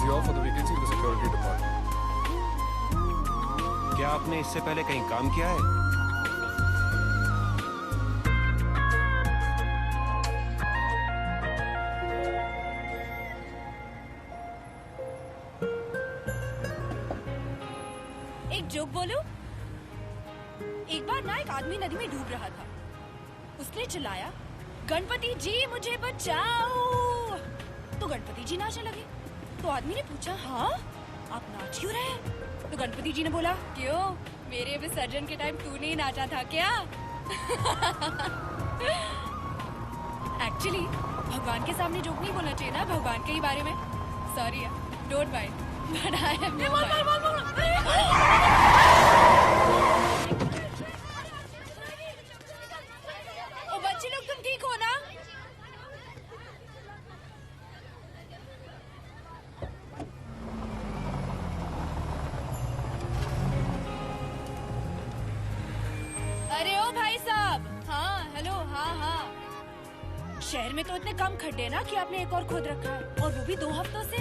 the offer the vacancy in the security department. क्या आपने इससे पहले कहीं काम किया है? एक जोक बोलूं? एक बार ना एक आदमी नदी में डूब रहा था। उसने चिल्लाया, गणपति जी मुझे बचाओ। तो गणपति जी नाचने लगे। तो आदमी ने पूछा, हाँ आप नाच क्यों रहे? तो गणपति जी ने बोला, क्यों, मेरे विसर्जन के टाइम तूने ही नाचा था क्या? एक्चुअली भगवान के सामने जोक नहीं बोलना चाहिए ना, भगवान के ही बारे में। Sorry don't mind, but I am ओ बच्चे लोग, तुम ठीक हो ना? अरे ओ भाई साहब, हाँ हेलो, हाँ शहर में तो इतने कम खड्डे ना कि आपने एक और खोद रखा है, और वो भी 2 हफ्तों से।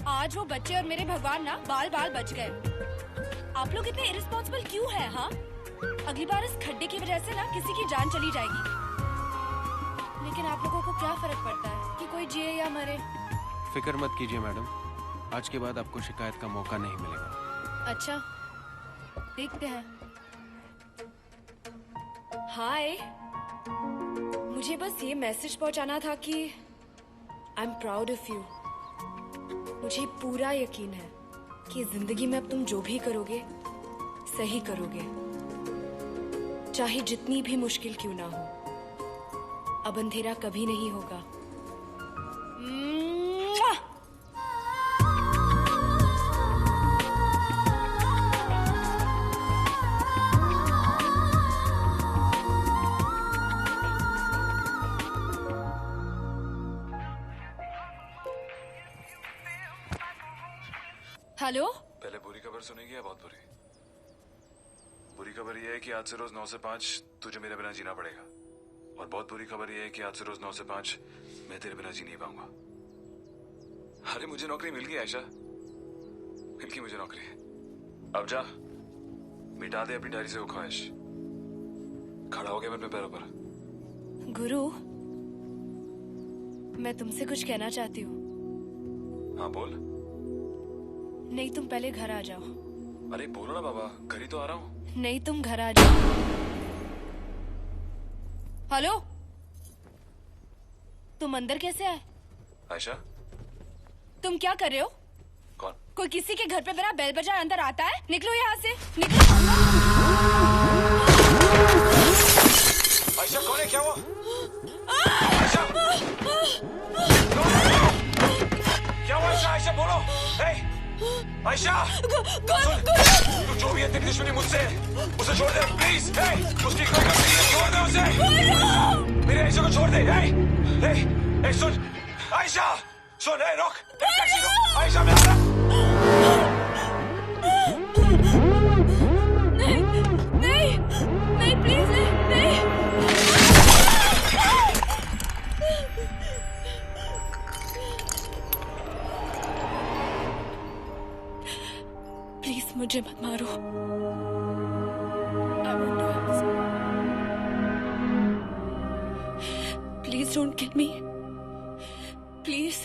आज वो बच्चे और मेरे भगवान ना बाल बाल बच गए। आप लोग इतने इरिस्पॉन्सिबल क्यों हैं? हाँ, अगली बार इस खड्डे की वजह से ना किसी की जान चली जाएगी। लेकिन आप लोगों को क्या फर्क पड़ता है कि कोई जिए या मरे? फिक्र मत कीजिए मैडम, आज के बाद आपको शिकायत का मौका नहीं मिलेगा। अच्छा, देखते हैं। हाय, मुझे बस ये मैसेज पहुंचाना था कि I am proud of you. मुझे पूरा यकीन है कि जिंदगी में अब तुम जो भी करोगे सही करोगे, चाहे जितनी भी मुश्किल क्यों ना हो। अब अंधेरा कभी नहीं होगा। हेलो, पहले बुरी खबर सुनेगी या बहुत बुरी? बुरी खबर यह है कि आज से रोज 9 से 5 तुझे मेरे बिना जीना पड़ेगा, और बहुत बुरी खबर यह है कि आज से रोज 9 से 5 मैं तेरे बिना जी नहीं पाऊंगा। अरे मुझे नौकरी मिल गई आयशा, मिल गई मुझे नौकरी। अब जा, मिटा दे अपनी डायरी से वो ख्वाहिश। खड़ा हो गया मैं अपने पैरों पर। गुरु, मैं तुमसे कुछ कहना चाहती हूँ। हाँ बोल। नहीं, तुम पहले घर आ जाओ। अरे बोलो ना बाबा, घर ही तो आ रहा हूँ। नहीं, तुम घर आ जाओ। हेलो, तुम अंदर कैसे आए? आयशा, तुम क्या कर रहे हो? कौन? कोई किसी के घर पे बिना बेल बजाए अंदर आता है? निकलो यहाँ से, निकलो। आयशा कौन है? क्या हुआ? आयशा क्या हुआ? आयशा बोलो। आयशा तू जो भी है तेरी दुश्मनी मुझसे, उसे छोड़ दे प्लीज। उसकी कोई गलती नहीं, छोड़ दे उसे। मेरे आयशा को छोड़ दे। सुन आयशा, सुन, रोक, टैक्सी रोक। आयशा मैं आ रहा। नहीं प्लीज, नहीं। प्लीज मुझे मत मारो। I won't do it. Please don't kill me. Please.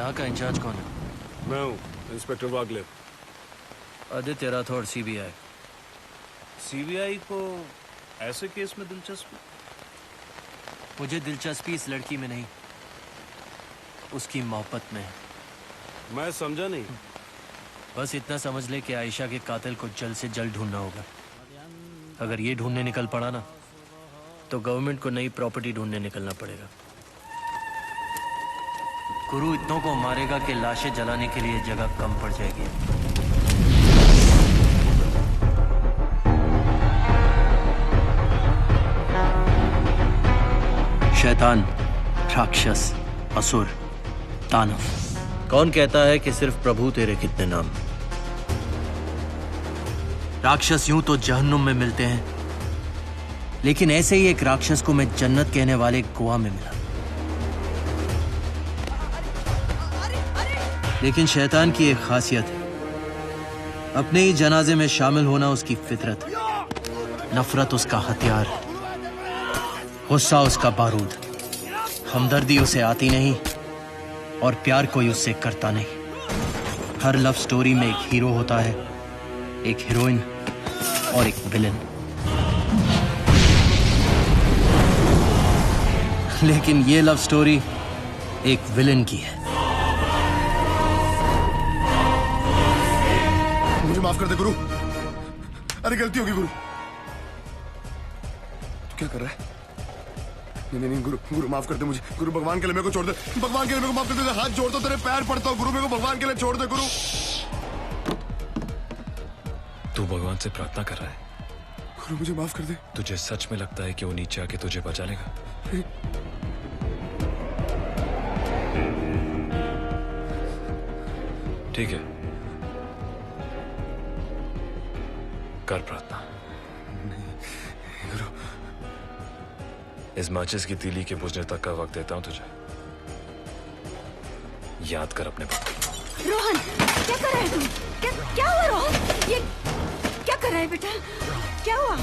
यहाँ का इंचार्ज कौन है? मैं हूँ इंस्पेक्टर वागले। आदित्य राठौड़, CBI। सीबीआई को ऐसे केस में दिलचस्पी? मुझे दिलचस्पी इस लड़की में नहीं, उसकी मोहब्बत में है। मैं समझा नहीं। बस इतना समझ ले कि आयशा के कातिल को जल्द से जल्द ढूंढना होगा। अगर ये ढूंढने निकल पड़ा ना, तो गवर्नमेंट को नई प्रॉपर्टी ढूंढने निकलना पड़ेगा। गुरु इतनों को मारेगा कि लाशें जलाने के लिए जगह कम पड़ जाएगी। शैतान, राक्षस, असुर, दानव, कौन कहता है कि सिर्फ प्रभु तेरे कितने नाम? राक्षस यूं तो जहन्नुम में मिलते हैं, लेकिन ऐसे ही एक राक्षस को मैं जन्नत कहने वाले गोवा में मिला। लेकिन शैतान की एक खासियत है, अपने ही जनाजे में शामिल होना उसकी फितरत है। नफरत उसका हथियार, गुस्सा उसका बारूद, हमदर्दी उसे आती नहीं और प्यार कोई उससे करता नहीं। हर लव स्टोरी में एक हीरो होता है, एक हीरोइन और एक विलेन। लेकिन ये लव स्टोरी एक विलेन की है। मुझे माफ कर दे गुरु। अरे गलती होगी गुरु। तू क्या कर रहा है? नहीं नहीं गुरु, गुरु माफ कर दे मुझे। गुरु भगवान के लिए मेरे को छोड़ दे। भगवान के लिए मेरे को माफ कर दे। हाथ जोड़ता हूं, तेरे पैर पड़ता हूं गुरु। मेरे को भगवान के लिए छोड़ दे गुरु। तू भगवान से प्रार्थना कर रहा है? गुरु मुझे माफ कर दे। तुझे सच में लगता है कि वो नीचे आके तुझे बचा लेगा? ठीक है, कर प्रार्थना। गुरु इस माचिस की तीली के बुझने तक का वक्त देता हूं तुझे। याद कर अपने बाप। रोहन, क्या कर रहा है तुम? क्या हुआ रोहन? ये क्या कर रहा है बेटा? क्या हुआ?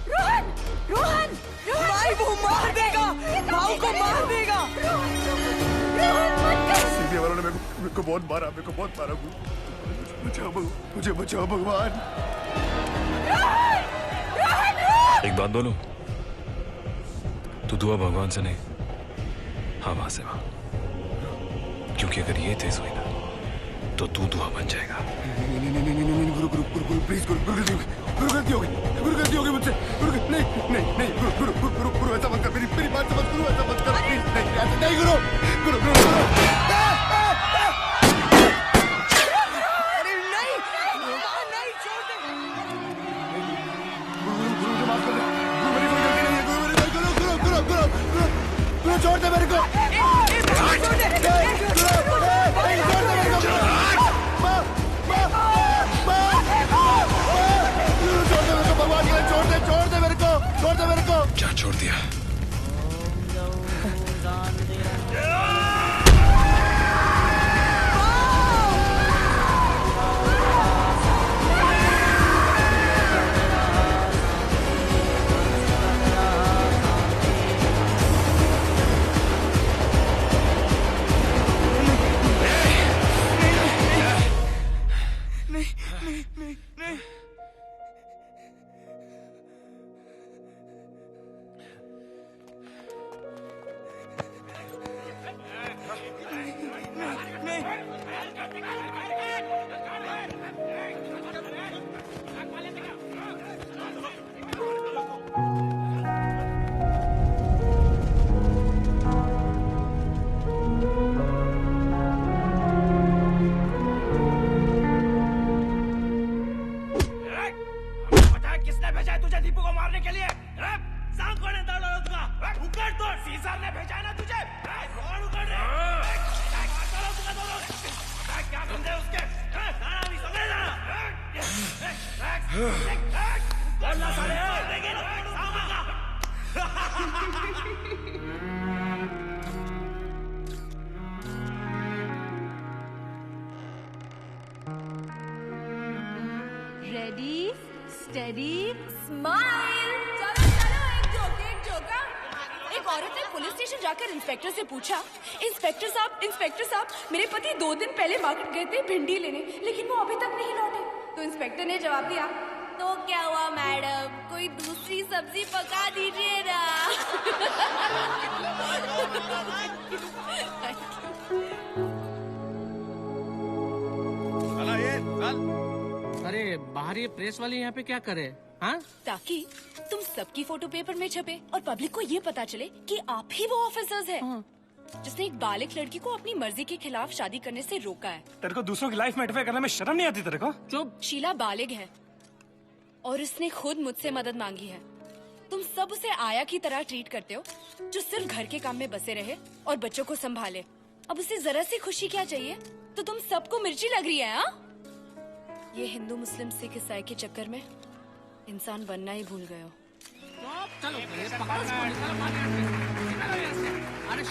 रोहन, रोहन, रोहन! भाई वो मार देगा, भाऊ को मार देगा। रोहन मत कर। सीबीआई वालों ने मेरे को बहुत मारा, मेरे को बहुत मारा गुरु। मुझे बचाओ भगवान। एक बात बोलूं, तू दुआ भगवान से नहीं, हवा से मांग। क्योंकि अगर ये तेज हुई ना, तो तू दुआ बन जाएगा। नहीं गुरु गुरु गुरु गुरु प्लीज गुरु, गुरु गलती होगी मुझसे। गुरु नहीं गुरु ऐसा मत कर। मेरी बात समझ गुरु, ऐसा मत कर प्लीज। नहीं ऐसा नहीं गुरु गुरु छोड़ दे मेरे को। भगवान के लिए छोड़ दे मेरे को। क्या छोड़ दिया? Ready, steady, smile. चलो चलो, एक जोक। एक औरत ने पुलिस स्टेशन जाकर इंस्पेक्टर से पूछा, इंस्पेक्टर साहब, मेरे पति 2 दिन पहले मार्केट गए थे भिंडी लेने, लेकिन वो अभी तक नहीं लौटे। तो इंस्पेक्टर ने जवाब दिया, तो क्या हुआ मैडम, कोई दूसरी सब्जी पका दीजिए ना। अरे बाहर ये प्रेस वाले यहाँ पे क्या करे? हाँ, ताकि तुम सबकी फोटो पेपर में छपे और पब्लिक को ये पता चले कि आप ही वो ऑफिसर्स हैं जिसने एक बालिग लड़की को अपनी मर्जी के खिलाफ शादी करने से रोका है। तेरे को दूसरों की लाइफ में इंटरफेयर करने में शर्म नहीं आती तेरे को? चुप। शीला बालिग है और उसने खुद मुझसे मदद मांगी है। तुम सब उसे आया की तरह ट्रीट करते हो, जो सिर्फ घर के काम में बसे रहे और बच्चों को संभाले। अब उसे जरा सी खुशी क्या चाहिए, तो तुम सबको मिर्ची लग रही है। हाँ, ये हिंदू मुस्लिम सिख ईसाई के चक्कर में इंसान बनना ही भूल गए हो। चलो अरे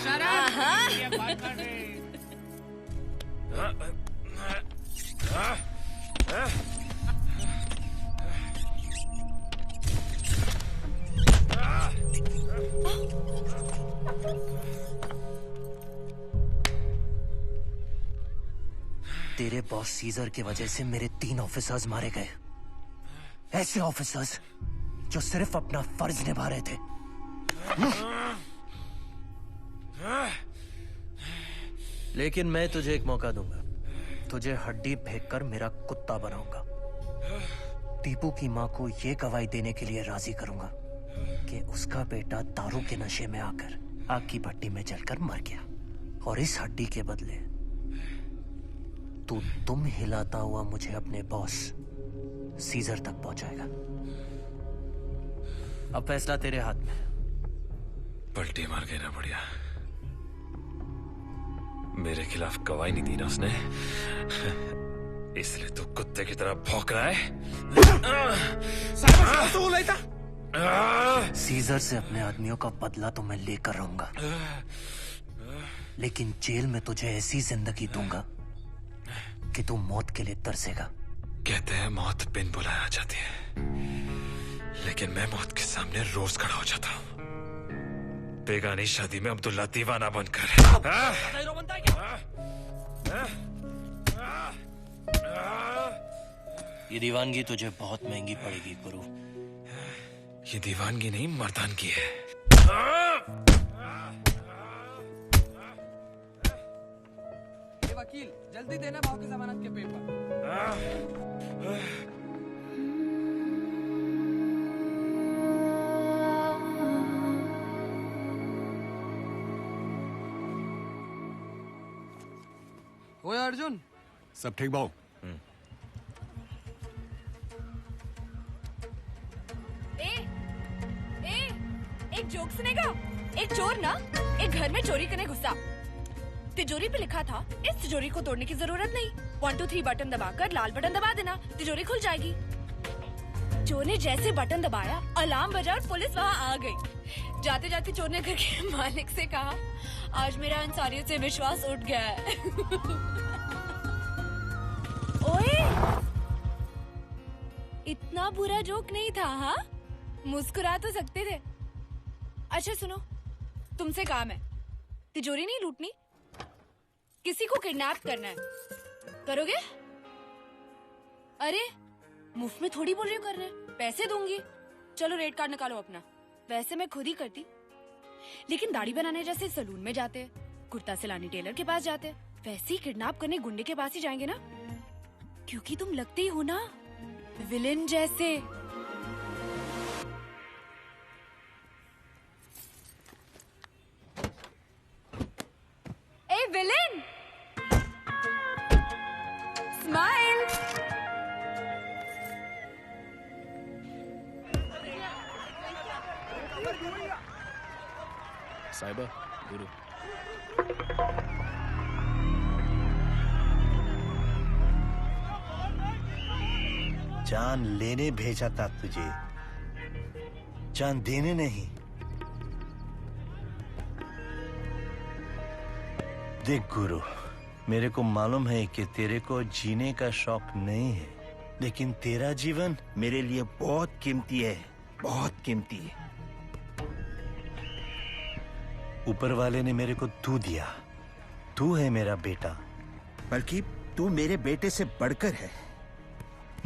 तेरे बॉस सीजर की वजह से मेरे 3 ऑफिसर्स मारे गए। ऐसे ऑफिसर्स जो सिर्फ अपना फर्ज निभा रहे थे। लेकिन मैं तुझे एक मौका दूंगा। तुझे हड्डी फेंककर मेरा कुत्ता बनाऊंगा। दीपू की माँ को ये गवाही देने के लिए राजी करूंगा कि उसका बेटा दारू के नशे में आकर आग की भट्टी में जलकर मर गया, और इस हड्डी के बदले तू तुम हिलाता हुआ मुझे अपने बॉस सीजर तक पहुंचाएगा। अब फैसला तेरे हाथ में। पलटी मार गई ना बढ़िया। मेरे खिलाफ गवाही नहीं दी ना उसने, इसलिए तू कुत्ते की तरह भौंक रहा है। सीजर से अपने आदमियों का बदला तो मैं लेकर रहूंगा, लेकिन जेल में तुझे ऐसी जिंदगी दूंगा कि तू मौत के लिए तरसेगा। कहते हैं मौत बिन बुलाए आ जाती है, लेकिन मैं मौत के सामने रोज खड़ा हो जाता हूँ। बेगानी शादी में अब्दुल्ला दीवाना बनकर। ये दीवानगी तुझे बहुत महंगी पड़ेगी गुरु। ये दीवानगी नहीं, मर्दानगी है। वकील जल्दी देना भाव की जमानत के पेपर। ओए अर्जुन, सब ठीक भाव? एक जोक सुनेगा। एक चोर ना एक घर में चोरी करने घुसा। तिजोरी पे लिखा था, इस तिजोरी को तोड़ने की जरूरत नहीं, 1 2 3 बटन दबाकर लाल बटन दबा देना, तिजोरी खुल जाएगी। चोर ने जैसे बटन दबाया, अलार्म बजा और पुलिस वहाँ आ गई। जाते जाते चोर ने घर के मालिक से कहा, आज मेरा इंसानियत से विश्वास उठ गया है। ओए, इतना बुरा जोक नहीं था। हाँ, मुस्कुरा तो सकते थे। अच्छा सुनो, तुमसे काम है, तिजोरी नहीं लूटनी, किसी को किडनैप करना है। करोगे? अरे मुफ्त में थोड़ी बोल रही हूँ करना है, पैसे दूंगी। चलो रेड कार्ड निकालो अपना। वैसे मैं खुद ही करती, लेकिन दाढ़ी बनाने जैसे सलून में जाते, कुर्ता सिलानी टेलर के पास जाते, वैसे ही किडनैप करने गुंडे के पास ही जाएंगे ना, क्योंकि तुम लगते ही हो ना विलेन जैसे। A villain, smile. साहिबा, गुरु। जान लेने भेजा था तुझे, जान देने नहीं। देख गुरु, मेरे को मालूम है कि तेरे को जीने का शौक नहीं है, लेकिन तेरा जीवन मेरे लिए बहुत कीमती है, बहुत कीमती है। ऊपर वाले ने मेरे को तू दिया। तू है मेरा बेटा। बल्कि तू मेरे बेटे से बढ़कर है।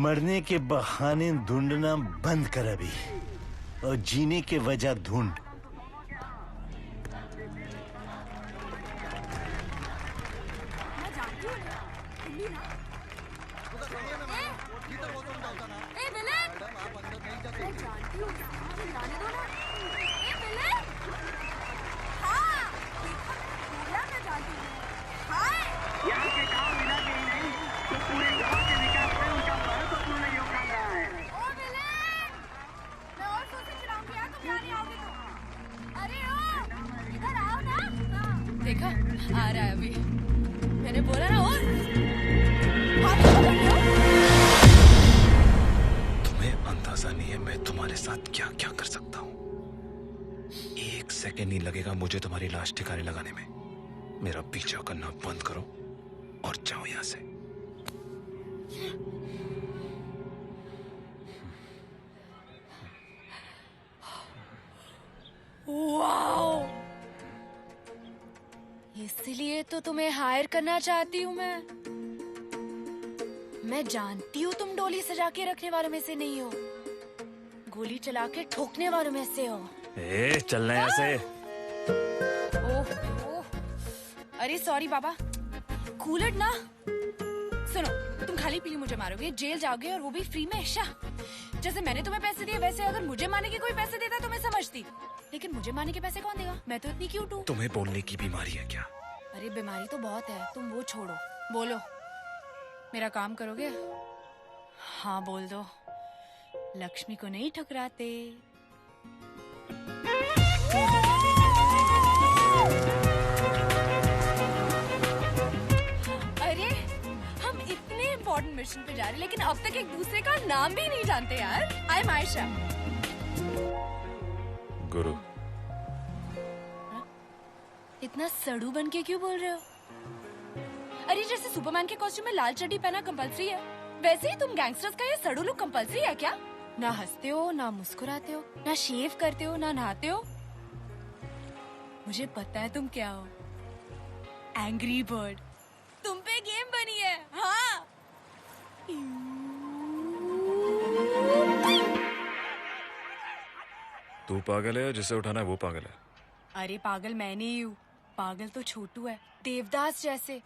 मरने के बहाने ढूंढना बंद कर अभी और जीने के वजह ढूंढ। देखा आ रहा है अभी। मैंने बोला ना। और हाथ पकड़ लो। तुम्हें अंदाजा नहीं है मैं तुम्हारे साथ क्या क्या कर सकता हूँ। 1 सेकंड नहीं लगेगा मुझे तुम्हारी लाश ठिकाने लगाने में। मेरा पीछा करना बंद करो और जाओ यहाँ से। वाओ, इसलिए तो तुम्हें हायर करना चाहती हूँ मैं जानती हूँ तुम डोली सजा के रखने वालों में से नहीं हो, गोली चला के ठोकने वालों में से हो। चलना यहाँ से। ओह, अरे सॉरी बाबा, कूलर ना। सुनो, तुम खाली पीली मुझे मारोगे, जेल जाओगे और वो भी फ्री में। जैसे मैंने तुम्हें पैसे दिए वैसे अगर मुझे मारने के कोई पैसे देता तो मैं समझती, लेकिन मुझे मारने के पैसे कौन देगा? मैं तो इतनी क्यूट हूँ। तुम्हें बोलने की बीमारी है क्या? अरे बीमारी तो बहुत है, तुम वो छोड़ो। बोलो, मेरा काम करोगे? हाँ बोल दो। लक्ष्मी को नहीं ठुकराते। अरे हम इतने इम्पोर्टेंट मिशन पे जा रहे हैं लेकिन अब तक एक दूसरे का नाम भी नहीं जानते यार। I am Ayesha. गुरु। इतना सड़ू बन के क्यों बोल रहे हो? अरे जैसे सुपरमैन के कॉस्ट्यूम में लाल चड्डी पहना कंपल्सरी है, वैसे ही तुम गैंगस्टर्स का ये सड़ू लुक कंपल्सरी है क्या? ना हंसते हो, ना मुस्कुराते हो, ना शेव करते हो, ना नहाते हो। मुझे पता है तुम क्या हो। Angry bird. तुम पे गेम बनी है। हाँ। तू पागल है या जिसे उठाना है वो पागल है? अरे पागल मैं नहीं हूँ, पागल तो छोटू है, देवदास जैसे।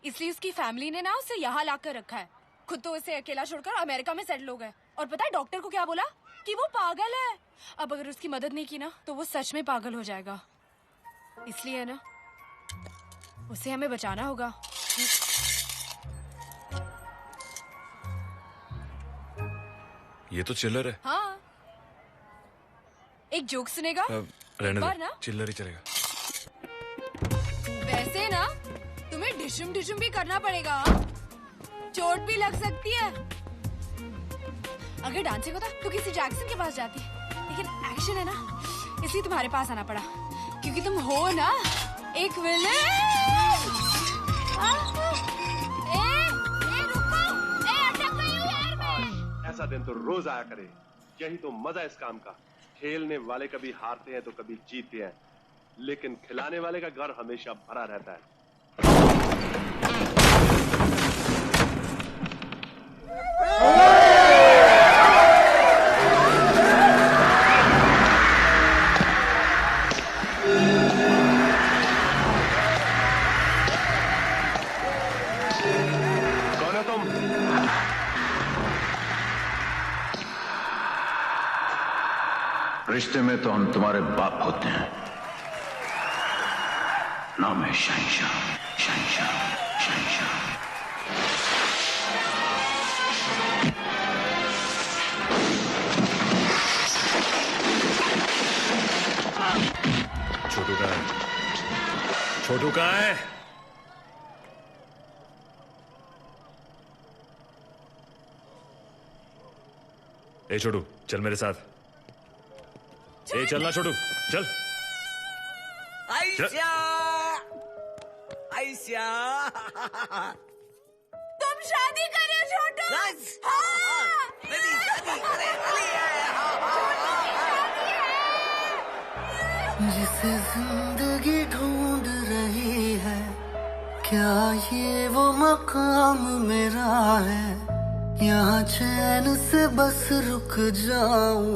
इसलिए उसकी फैमिली ने ना उसे यहाँ लाकर रखा है। खुद तो उसे अकेला छोड़कर अमेरिका में सेटल हो गए। और पता है डॉक्टर को क्या बोला? कि वो पागल है। अब अगर उसकी मदद नहीं की ना तो वो सच में पागल हो जाएगा। इसलिए ना उसे हमें बचाना होगा। ये तो चिल्लर है। हाँ, एक जोक सुनेगा? रहने बार दो, ना? चिल्लर ही चलेगा। वैसे ना तुम्हें डिशुम डिशुम भी करना पड़ेगा। हाँ? चोट भी लग सकती है। अगर डांसिंग होता तो किसी जैक्सन के पास जाती, लेकिन एक्शन है ना इसलिए तुम्हारे पास आना पड़ा, क्योंकि तुम हो ना एक विलेन। ऐसा दिन तो रोज आया करे, यही तो मजा इस काम का। खेलने वाले कभी हारते हैं तो कभी जीतते हैं, लेकिन खिलाने वाले का घर हमेशा भरा रहता है। कौन हो तुम? रिश्ते में तो हम तुम्हारे बाप होते हैं। नाम है शहंशाह, शहंशाह, शहंशाह। छोटू का है? छोटू का है? ए छोटू, चल मेरे साथ। ए चलना छोटू, चल। आयशा, आयशा। तुम शादी करे छोटू? हाँ, मेरी शादी होने वाली है। जिसे जिंदगी क्या ये वो मकाम मेरा है, यहाँ चैन से बस रुक जाऊं?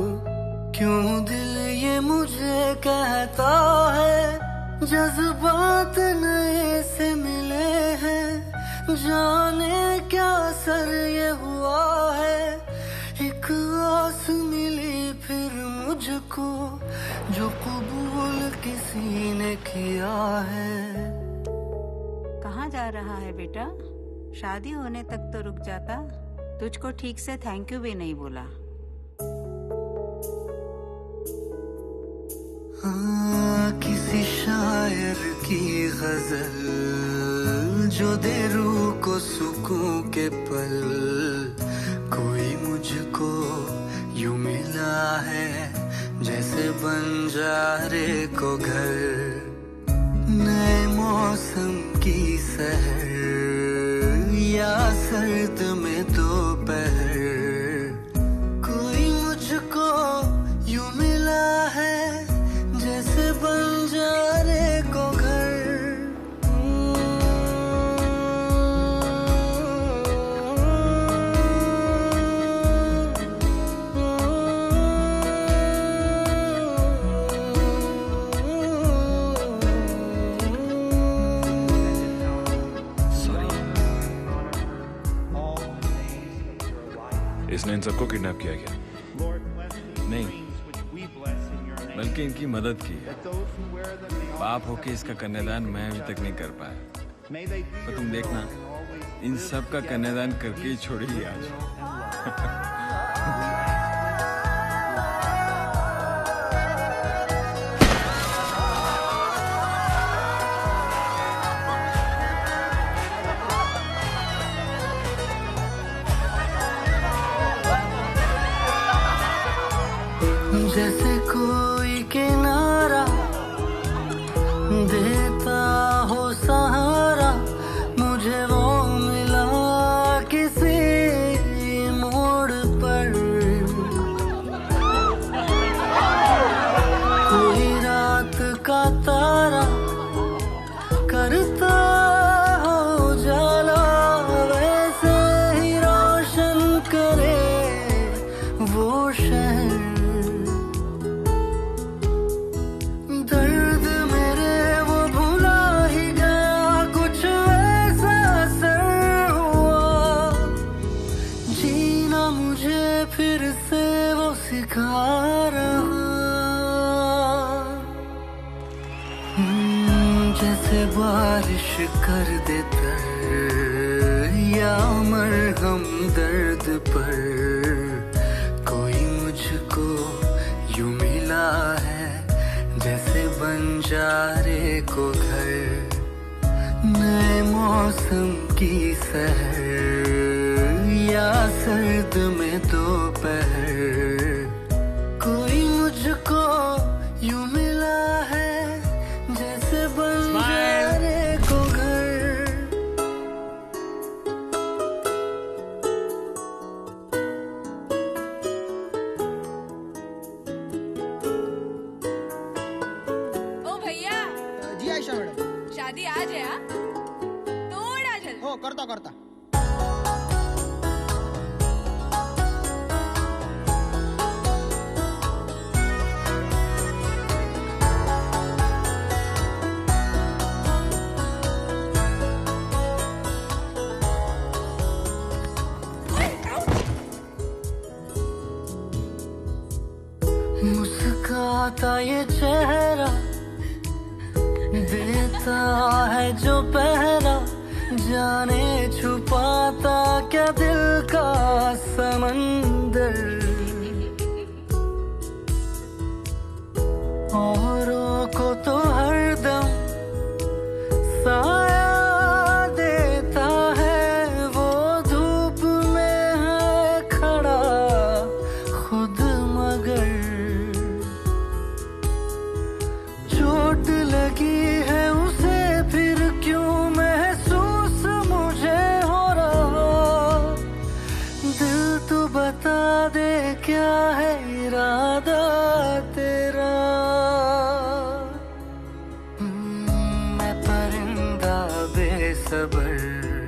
क्यों दिल ये मुझे कहता है, जज्बात नए से मिले हैं, जाने क्या असर ये हुआ है। एक आस मिली फिर मुझको, जो कबूल किसी ने किया है। कहाँ जा रहा है बेटा? शादी होने तक तो रुक जाता, तुझको ठीक से थैंक यू भी नहीं बोला। किसी शायर की गजल जो दे रूह को सुकून के पल, कोई मुझको यूं मिला है जैसे बंजारे को घर। नए मौसम की सहर या सर्द में दोपहर, कोई मुझको यूं मिला है जैसे बंजारे को घर। इसने इन सबको किडनैप किया क्या? नहीं, बल्कि इनकी मदद की है। बाप होके इसका कन्यादान मैं अभी तक नहीं कर पाया, पर तुम देखना इन सब का कन्यादान करके ही छोड़ेगी आज। जैसे कोई किनारा देता हो सहारा, मुझे वो मिला किसी मोड़ पर। कोई रात का तारा करता हो जाला, वैसे ही रोशन करे वो शहर। फिर से वो सिखा रहा, जैसे बारिश कर देता या मरहम दर्द पर। कोई मुझको यूं मिला है जैसे बंजारे को घर। नए मौसम की सहर या सर्द में दोपहर, कोई मुझको यूं मिला है जैसे बंजारे को घर। ओ भैया। जी आयशा मैडम। शादी आज है? हाँ, थोड़ा जल्दी। हो करता करता। मुस्काता ये चेहरा देता है जो पहरा, जाने छुपाता क्या दिल का समंदर। औरों को तो हरदम साया देता है, वो धूप में है खड़ा खुद मगर। चोट लगी है उसे फिर क्यों महसूस मुझे हो रहा, दिल तो बता दे सबर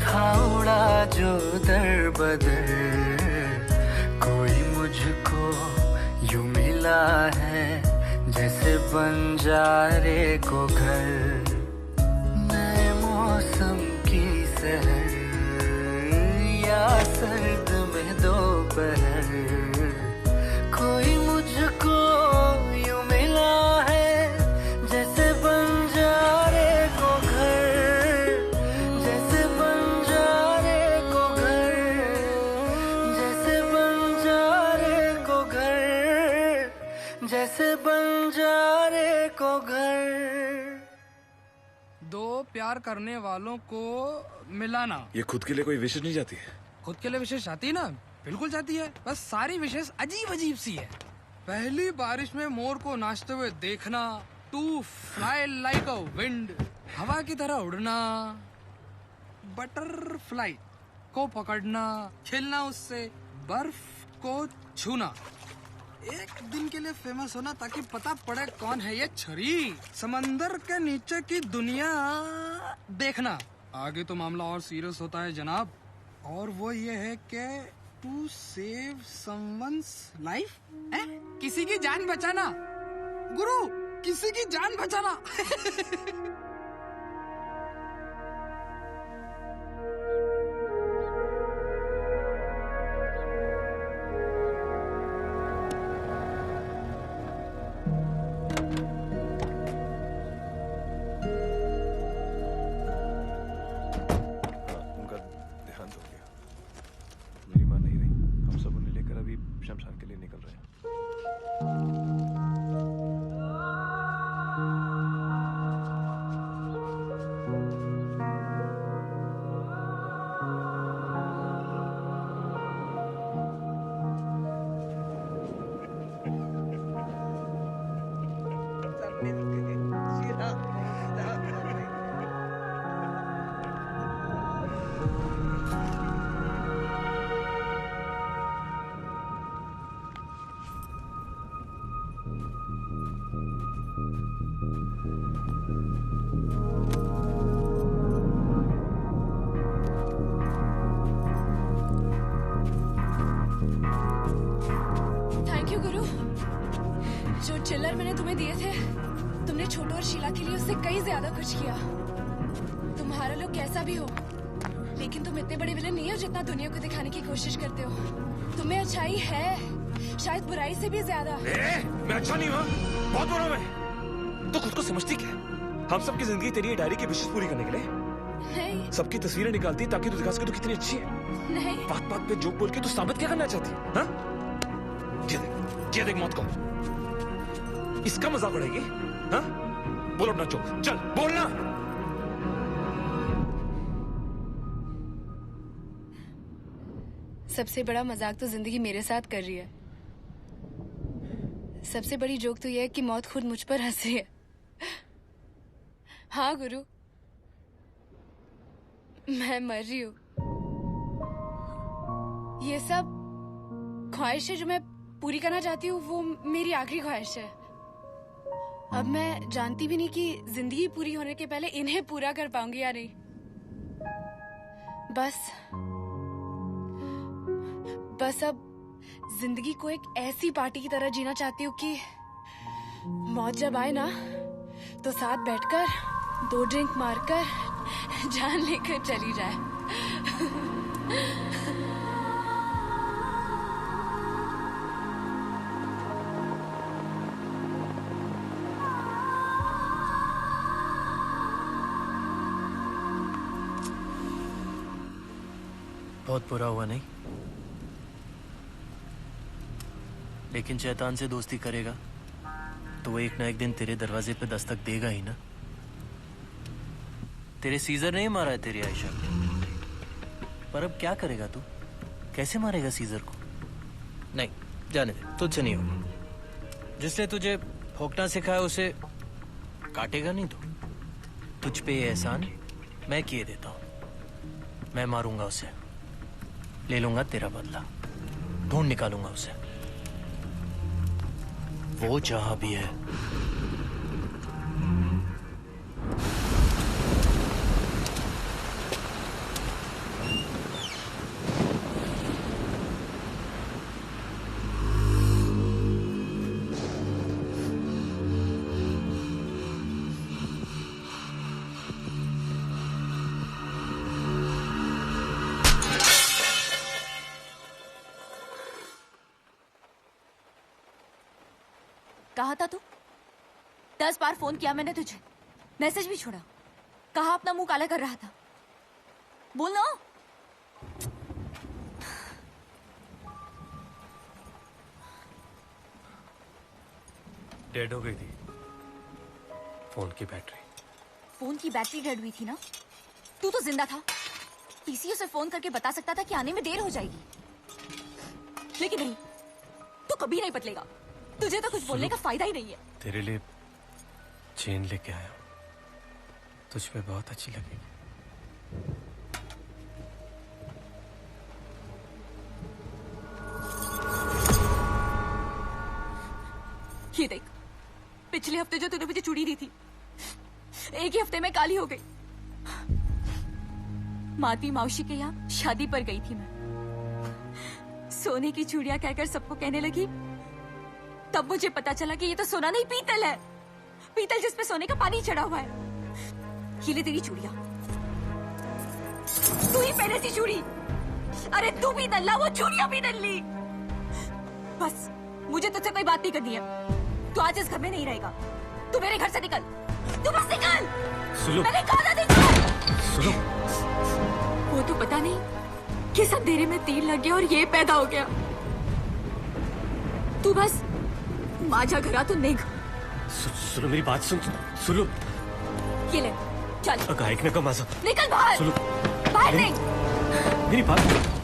था उड़ा जो दर बदर, कोई मुझको यूं मिला है जैसे बंजारे को घर, नए मौसम की सहर या सर्द में दोपहर, कोई मुझको यूं मिला है जैसे बंजारे को घर, जैसे बंजारे को घर, जैसे बंजारे को घर, जैसे बंजारे को घर। दो प्यार करने वालों को मिलाना। ये खुद के लिए कोई विशेष नहीं जाती है? खुद के लिए विशेष जाती है ना, बिल्कुल जाती है, बस सारी विशेष अजीब अजीब सी है। पहली बारिश में मोर को नाचते हुए देखना, to fly like a wind, हवा की तरह उड़ना, बटरफ्लाई को पकड़ना, खेलना उससे, बर्फ को छूना, एक दिन के लिए फेमस होना ताकि पता पड़े कौन है ये छरी, समंदर के नीचे की दुनिया देखना। आगे तो मामला और सीरियस होता है जनाब, और वो ये है कि टू सेव समवन्स लाइफ, किसी की जान बचाना गुरु, किसी की जान बचाना। शमशान के लिए निकल रहे हैं। चिल्लर मैंने तुम्हें दिए थे, तुमने छोटू और शीला के लिए उससे कई ज्यादा कुछ किया। तुम्हारा लोग कैसा भी हो, लेकिन तुम इतने बड़े विलन नहीं हो जितना दुनिया को दिखाने की कोशिश करते हो। तुम्हें अच्छाई है, शायद बुराई से भी ज्यादा। मैं अच्छा नहीं हुआ, बहुत बुरा मैं। तो खुद को समझती क्या? हम सबकी जिंदगी तेरी डायरी की विशेष पूरी करने के लिए नहीं, सबकी तस्वीरें निकालती ताकि तू दिखा सके तू कितनी अच्छी है। नहीं, बात बात पे जोक बोल के तू साबित क्या करना चाहती है? हाँ? ये देख मौत को, इसका मजाक उड़ाएगी? हाँ? बोलो अपना जोक, चल बोलना। सबसे बड़ा मजाक तो जिंदगी मेरे साथ कर रही है। सबसे बड़ी जोक तो यह है कि मौत खुद मुझ पर हंस रही है। हाँ गुरु, मैं मर रही हूँ। ये सब ख्वाहिश है जो मैं पूरी करना चाहती हूँ, वो मेरी आखिरी ख्वाहिश है। अब मैं जानती भी नहीं कि जिंदगी पूरी होने के पहले इन्हें पूरा कर पाऊंगी या नहीं। बस अब जिंदगी को एक ऐसी पार्टी की तरह जीना चाहती हूँ कि मौत जब आए ना तो साथ बैठकर 2 ड्रिंक मारकर जान लेकर चली जाए। बहुत बुरा हुआ नहीं, लेकिन शैतान से दोस्ती करेगा तो वो एक ना एक दिन तेरे दरवाजे पे दस्तक देगा ही ना। तेरे सीजर नहीं मारा है तेरी आयशा, पर अब क्या करेगा तू? कैसे मारेगा सीजर को? नहीं, जाने दे, तुझसे नहीं होगा। जिसने तुझे भोंकना सिखाया उसे काटेगा नहीं तू। तुझ पे ये एहसान मैं किए देता हूं। मैं मारूंगा उसे, ले लूंगा तेरा बदला, ढूंढ निकालूंगा उसे, वो जहां भी है। कहा था तू? 10 बार फोन किया मैंने तुझे, मैसेज भी छोड़ा, कहा अपना मुंह काला कर रहा था। बोल ना। डेड हो गई थी फोन की बैटरी। फोन की बैटरी डेड हुई थी ना? तू तो जिंदा था। टीसीओ से फोन करके बता सकता था कि आने में देर हो जाएगी, लेकिन नहीं, तू कभी नहीं बदलेगा। तुझे तो कुछ बोलने का फायदा ही नहीं है। तेरे लिए चेन लेके आया हूं, तुझ पे बहुत अच्छी लगेगी। ये देख, पिछले हफ्ते जो तूने मुझे चूड़ी दी थी, एक ही हफ्ते में काली हो गई। माती मौसी के यहाँ शादी पर गई थी मैं, सोने की चूड़ियां कहकर सबको कहने लगी। तब मुझे पता चला कि ये तो सोना नहीं, पीतल है। पीतल जिसपे सोने का पानी चढ़ा हुआ है। ये ले तेरी चूड़ियां, तू ही पहने थी चूड़ी। अरे तू भी नल्ला, वो चूड़ियां भी नल्ली। बस मुझे तुझसे कोई बात नहीं करनी है। तू आज इस घर में नहीं रहेगा। तू मेरे घर से निकल, तू बस निकल। सुनो, मैंने कहा था निकल। सुनो, वो तो पता नहीं किस अंधेरे में तीर लग गया और ये पैदा हो गया। तू बस माझा घरा तो निघ। सुनो मेरी बात सुन, सुनो। ये ले, चल। अगं ऐक ना का माझं। निकल बाहर। सुनो, बाहर निघ। मेरी बात।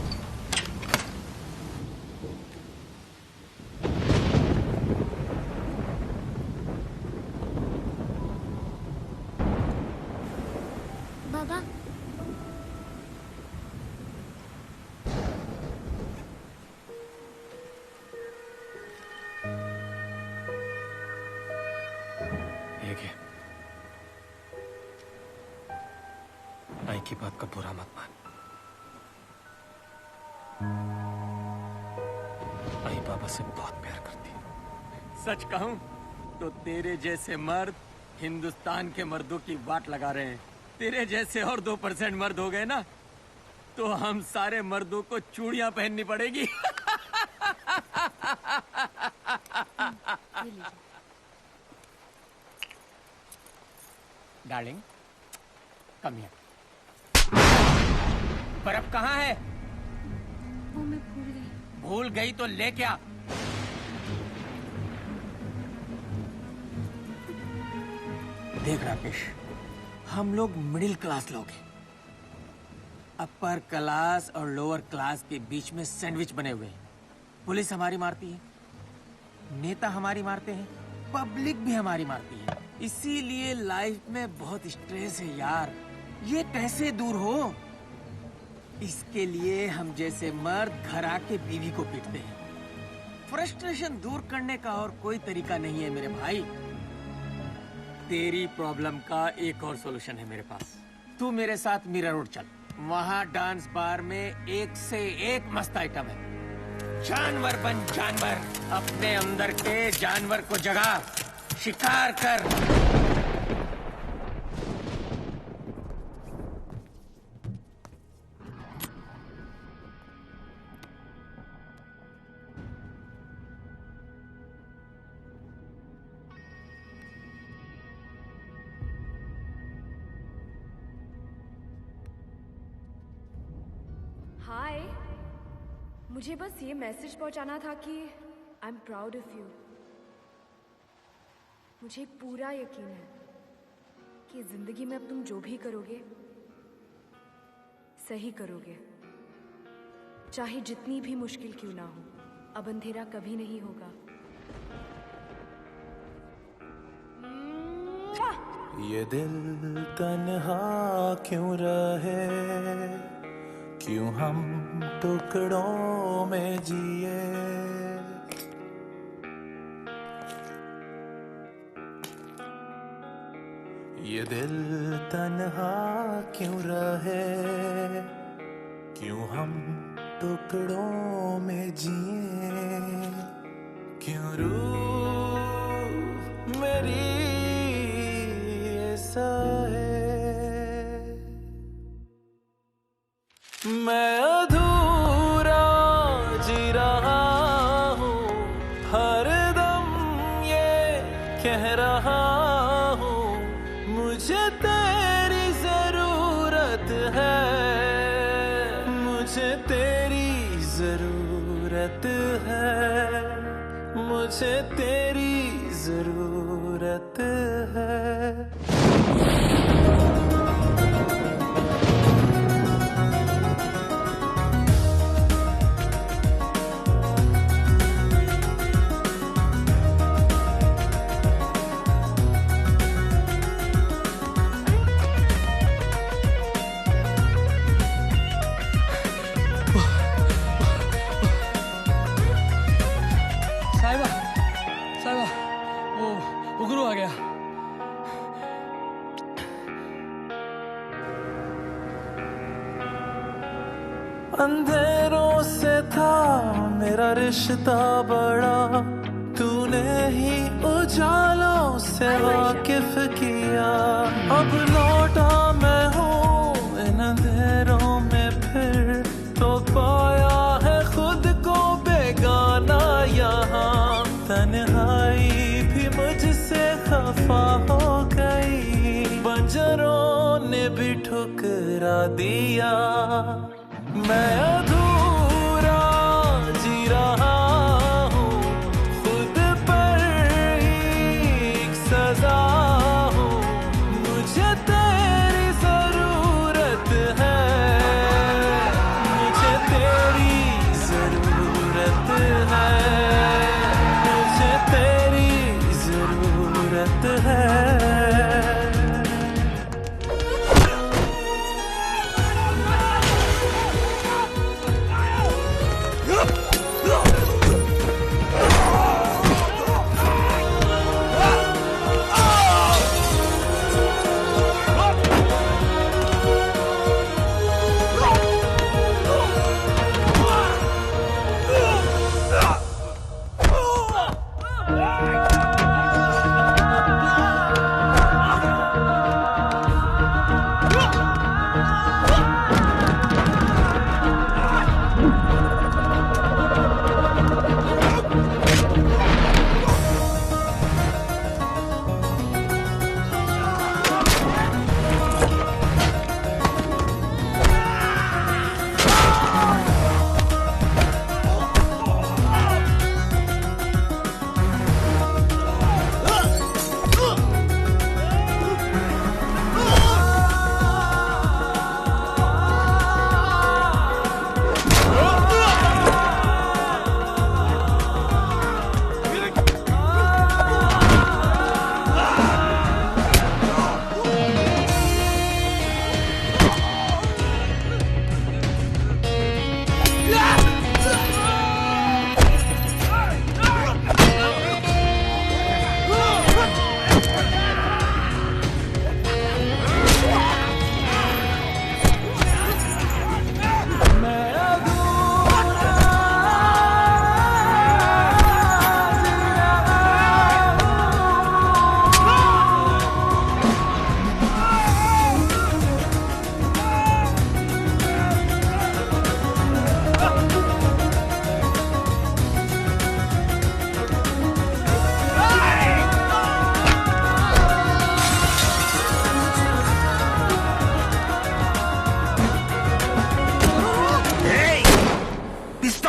बाबा, आई की बात का बुरा मत मान। आई बाबा से बहुत प्यार करती है। सच कहूं तो तेरे जैसे मर्द हिंदुस्तान के मर्दों की वाट लगा रहे हैं। तेरे जैसे और 2% मर्द हो गए ना, तो हम सारे मर्दों को चूड़ियां पहननी पड़ेगी। Darling, come here. बर्फ कहाँ है? वो मैं भूल गई। भूल गई तो ले क्या? देख राकेश, हम लोग मिडिल क्लास लोग हैं। अपर क्लास और लोअर क्लास के बीच में सैंडविच बने हुए हैं। पुलिस हमारी मारती है, नेता हमारी मारते हैं, पब्लिक भी हमारी मारती है। इसीलिए लाइफ में बहुत स्ट्रेस है यार। ये कैसे दूर हो? इसके लिए हम जैसे मर्द घर आके बीवी को पीटते हैं। फ्रस्ट्रेशन दूर करने का और कोई तरीका नहीं है मेरे भाई। तेरी प्रॉब्लम का एक और सॉल्यूशन है मेरे पास। तू मेरे साथ मीरा रोड चल। वहाँ डांस बार में एक से एक मस्त आइटम है। जानवर बन जानवर, अपने अंदर के जानवर को जगा, शिकार कर। हाय, मुझे बस ये मैसेज पहुंचाना था कि I am proud of you. मुझे पूरा यकीन है कि जिंदगी में अब तुम जो भी करोगे सही करोगे, चाहे जितनी भी मुश्किल क्यों ना हो। अब अंधेरा कभी नहीं होगा। ये दिल तन्हा क्यों रहे, क्यों हम टुकड़ों में जिए। ये दिल तन्हा क्यों रहे, क्यों हम टुकड़ों में जिए। क्यों रूह मेरी ऐसा है, मैं अधूरा जी रहा हूँ हर दम ये तेरी जरूरत है, मुझे तेरी जरूरत है, मुझे तेरी जरूरत है। गुरु आ गया। अंधेरों से था मेरा रिश्ता बड़ा, तूने ही उजालों से वाकिफ किया। अब लौटा मैं हूँ इन अंधेरों में फिर, तो पाया है खुद को बेगाना यहाँ। तन्हाई भी मुझसे खफा हो गई, बंजरों ने भी ठुकरा दिया। मैं अधूरा जी रहा हूँ, खुद पर ही एक सजा हूँ। मुझे तेरी जरूरत है, मुझे तेरी जरूरत है, मुझे तेरी जरूरत है।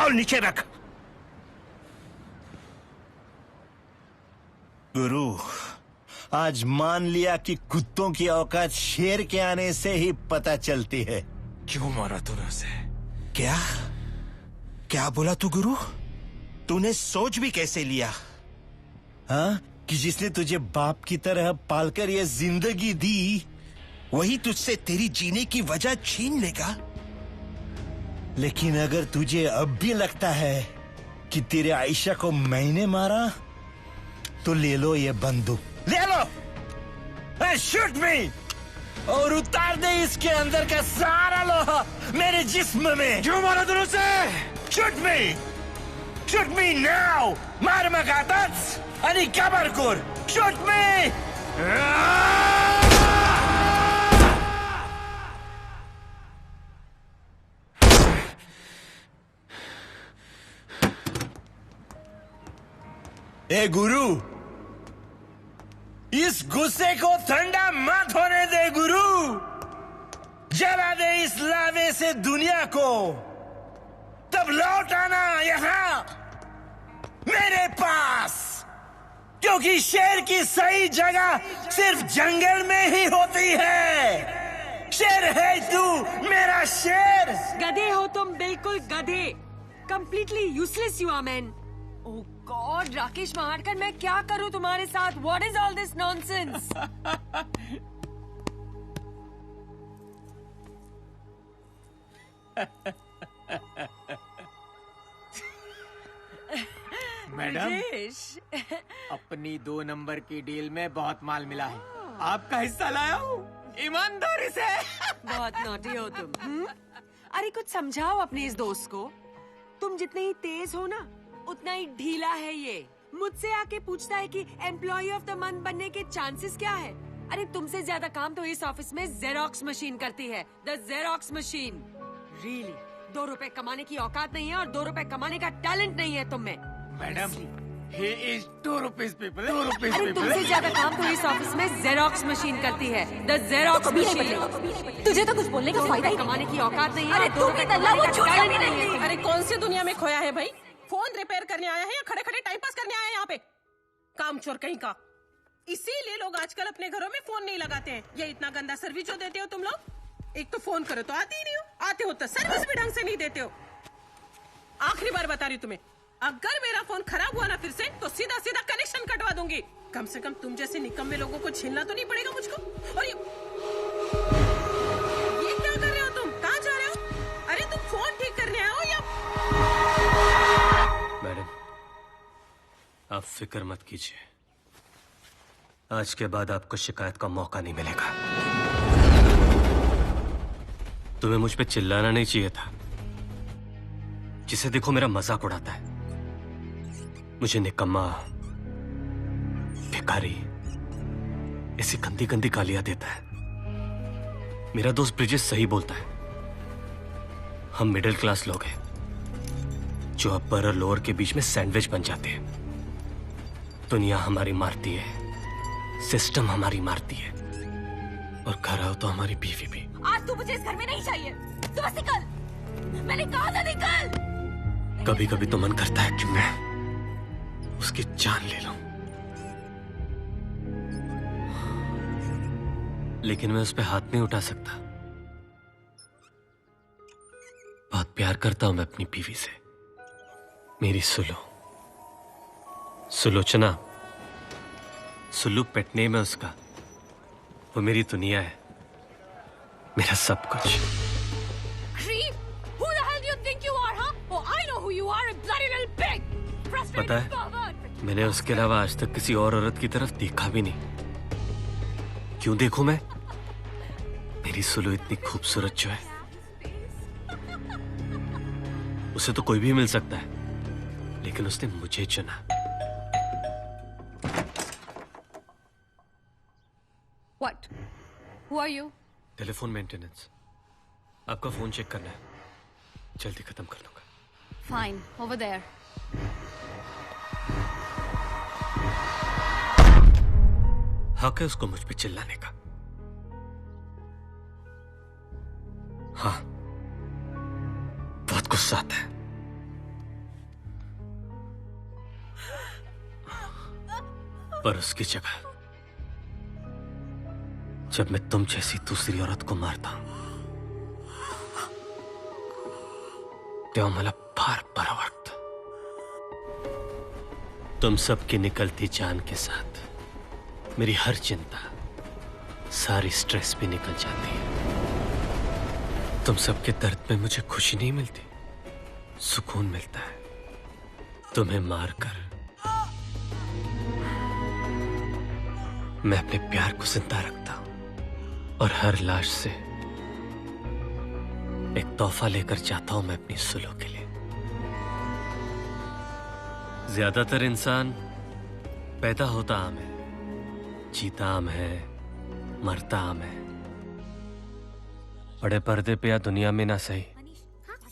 नीचे रख। गुरु, आज मान लिया कि कुत्तों की औकात शेर के आने से ही पता चलती है। क्यों मारा तूने उसे? क्या क्या बोला तू गुरु? तूने सोच भी कैसे लिया? हाँ, कि जिसने तुझे बाप की तरह पालकर ये जिंदगी दी, वही तुझसे तेरी जीने की वजह छीन लेगा। लेकिन अगर तुझे अब भी लगता है कि तेरे आयशा को मैंने मारा, तो ले लो ये बंदूक, ले लो, शूट मी, और उतार दे इसके अंदर का सारा लोहा मेरे जिस्म में। क्यों मारा तूने उसे? शूट मी नाउ, मार magatats, ani kabarkur, shoot me! ए गुरु, इस गुस्से को ठंडा मत होने दे गुरु। जला दे इस लावे से दुनिया को, तब लौट आना यहां मेरे पास। क्योंकि शेर की सही जगह सिर्फ जंगल में ही होती है। शेर है तू मेरा शेर। गधे हो तुम, बिल्कुल गधे। Completely useless you are man. Oh God Rakesh Mahadkar, मैं क्या करूं तुम्हारे साथ? What is all this nonsense? Madam, अपनी 2 नंबर की डील में बहुत माल मिला है, आपका हिस्सा लाया हूँ ईमानदारी से। बहुत नॉटी हो तुम। अरे कुछ समझाओ अपने इस दोस्त को। तुम जितने ही तेज हो ना, उतना ही ढीला है ये। मुझसे आके पूछता है कि एम्प्लॉय ऑफ द मंथ बनने के चांसेस क्या है। अरे तुमसे ज्यादा काम तो इस ऑफिस में जेरोक्स मशीन करती है, द जेरोक्स मशीन। रियली 2 रुपए कमाने की औकात नहीं है और 2 रुपए कमाने का टैलेंट नहीं है तुम में। Madam, he is 2 rupees people, 2 rupees अरे people। तुमसे ज्यादा काम तो इस ऑफिस में जेरोक्स मशीन करती है, द जेरोक्स मशीन। तुझे तो कुछ बोलने का फायदा ही कमाने की औकात नहीं है। अरे तू भी दल्ला, वो झूठ भी नहीं है। अरे कौन सी दुनिया में खोया है भाई? फोन रिपेयर करने आया है या खड़े खड़े टाइम पास करने आया है यहाँ पे? काम चोर कहीं का। इसीलिए लोग आजकल अपने घरों में फोन नहीं लगाते हैं। ये इतना गंदा सर्विस जो देते हो तुम लोग। एक तो फोन करो तो आते ही नहीं हो, आते हो तो सर्विस भी ढंग से नहीं देते हो। आखिरी बार बता रही हूँ तुम्हें, अगर मेरा फोन खराब हुआ ना फिर से, तो सीधा सीधा कनेक्शन कटवा दूंगी। कम से कम तुम जैसे निकम्मे लोगों को छीनना तो नहीं पड़ेगा मुझको। और ये क्या कर रहे हो तुम? कहाँ जा रहे हो? अरे तुम फोन ठीक करने आए हो या? मैडम, आप फिक्र मत कीजिए, आज के बाद आपको शिकायत का मौका नहीं मिलेगा। तुम्हें मुझ पे चिल्लाना नहीं चाहिए था। जिसे देखो मेरा मजाक उड़ाता है, मुझे निकम्मा, भिखारी ऐसी गंदी गंदी गालियां देता है। मेरा दोस्त ब्रिजेश सही बोलता है, हम मिडिल क्लास लोग हैं जो अपर और लोअर के बीच में सैंडविच बन जाते हैं। दुनिया हमारी मारती है, सिस्टम हमारी मारती है, और घर आओ तो हमारी बीवी भी। आज तू मुझे इस घर में नहीं चाहिए। तू बस निकल, मैंने कहा था निकल। कभी कभी तो मन करता है कि मैं उसकी जान ले लूं, लेकिन मैं उस पर हाथ नहीं उठा सकता। बहुत प्यार करता हूं मैं अपनी बीवी से। मेरी सुलोचना, सुल्लू पेट नेम है उसका। वो मेरी दुनिया है, मेरा सब कुछ। पता है, मैंने उसके अलावा आज तक किसी और औरत की तरफ देखा भी नहीं। क्यों देखूं मैं? मेरी सुलू इतनी खूबसूरत जो है, उसे तो कोई भी मिल सकता है, लेकिन उसने मुझे चुना। What? Who are you? Telephone maintenance, आपका फोन चेक करना है, जल्दी खत्म कर दूंगा। Fine, over there. हक है उसको मुझ पे चिल्लाने का। हाँ, बहुत गुस्सा आता है। पर उसकी जगह जब मैं तुम जैसी दूसरी औरत को मारता हूं, तो मला फार बरा वाटतं। तुम सबकी निकलती जान के साथ मेरी हर चिंता, सारी स्ट्रेस भी निकल जाती है। तुम सबके दर्द में मुझे खुशी नहीं मिलती, सुकून मिलता है। तुम्हें मारकर मैं अपने प्यार को जिंदा रखता हूं, और हर लाश से एक तोहफा लेकर जाता हूं मैं अपनी सुलू के लिए। ज्यादातर इंसान पैदा होता आम है, जीता आम है, मरता आम है। बड़े पर्दे पे या दुनिया में ना सही,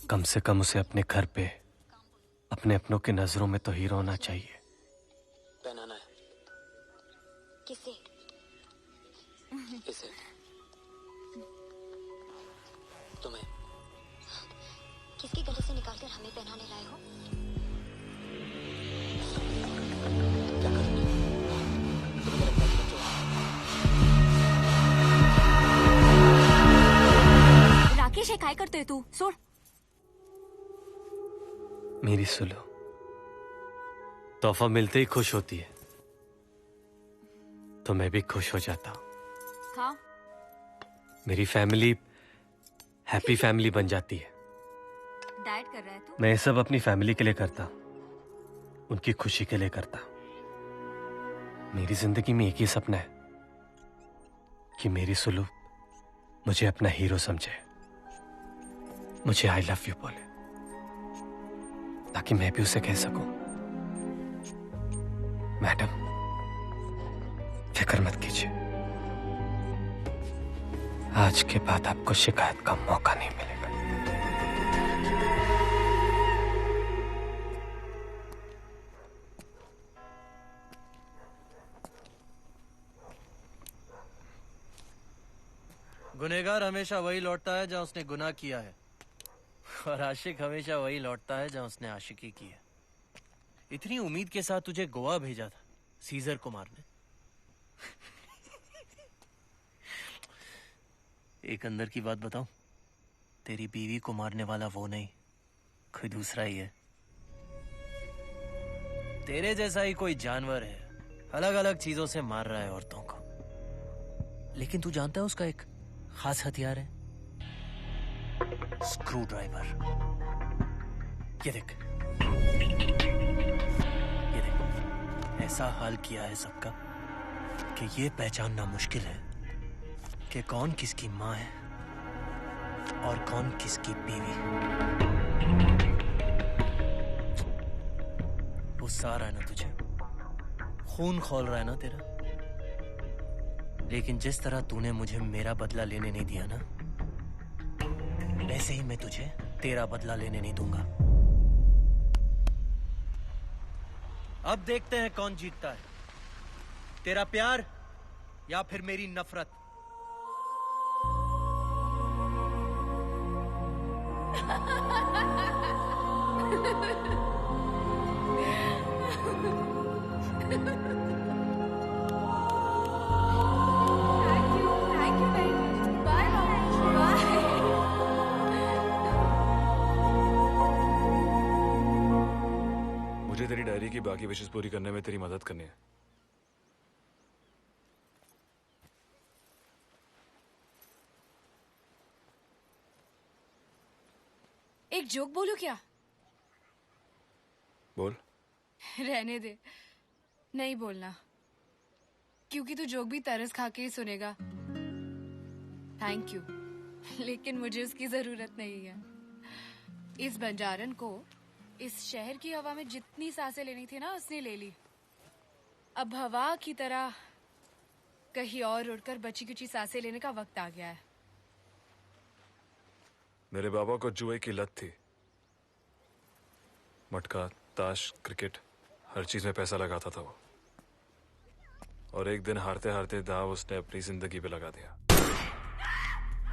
कम से कम उसे अपने घर पे अपने अपनों की नजरों में तो हीरो होना चाहिए। पहनाना है किसे? तुम्हें? किसके गले से निकालकर हमें पहनाने लाए हो? क्या करूं? तुम्हें लगता है कि बच्चों राकेश है, काय करतोय तू? सोड. मेरी सुलो तोहफा मिलते ही खुश होती है, तो मैं भी खुश हो जाता हूँ. हाँ. मेरी फैमिली हैप्पी फैमिली बन जाती है. डाइट कर रहा है तू? मैं ये सब अपनी फैमिली के लिए करता हूँ, उनकी खुशी के लिए करता हूँ. मेरी जिंदगी में एक ही सपना है कि मेरी सुलू मुझे अपना हीरो समझे, मुझे आई लव यू बोले, ताकि मैं भी उसे कह सकूं, मैडम फिक्र मत कीजिए, आज के बाद आपको शिकायत का मौका नहीं मिलेगा. गुनहगार हमेशा वही लौटता है जहां उसने गुनाह किया है, और आशिक हमेशा वही लौटता है जहां उसने आशिकी की है. इतनी उम्मीद के साथ तुझे गोवा भेजा था सीजर कुमार ने. एक अंदर की बात बताऊं, तेरी बीवी को मारने वाला वो नहीं, कोई दूसरा ही है. तेरे जैसा ही कोई जानवर है, अलग अलग चीजों से मार रहा है औरतों को. लेकिन तू जानता है उसका एक खास हथियार है? Screw driver. ये देख, ये देख, ऐसा हाल किया है सबका कि ये पहचानना मुश्किल है कि कौन किसकी माँ है और कौन किसकी बीवी. गुस्सा आ रहा है ना तुझे, खून खौल रहा है ना तेरा, लेकिन जिस तरह तूने मुझे मेरा बदला लेने नहीं दिया ना, वैसे ही मैं तुझे तेरा बदला लेने नहीं दूंगा. अब देखते हैं कौन जीतता है, तेरा प्यार या फिर मेरी नफरत. मुझे तेरी डायरी की बाकी विशेष पूरी करने में तेरी मदद करनी है. एक जोक बोलूं क्या? बोल. रहने दे, नहीं बोलना, क्योंकि तू जोक भी तरस खा के ही सुनेगा. थैंक यू, लेकिन मुझे उसकी जरूरत नहीं है. इस बंजारन को इस शहर की हवा में जितनी सांसें लेनी थी ना, उसने ले ली. अब हवा की तरह कहीं और उड़कर बची कुची सांसें लेने का वक्त आ गया है. मेरे बाबा को जुए की लत थी. मटका, ताश, क्रिकेट, हर चीज में पैसा लगाता था वो. और एक दिन हारते हारते दाव उसने अपनी जिंदगी पे लगा दिया.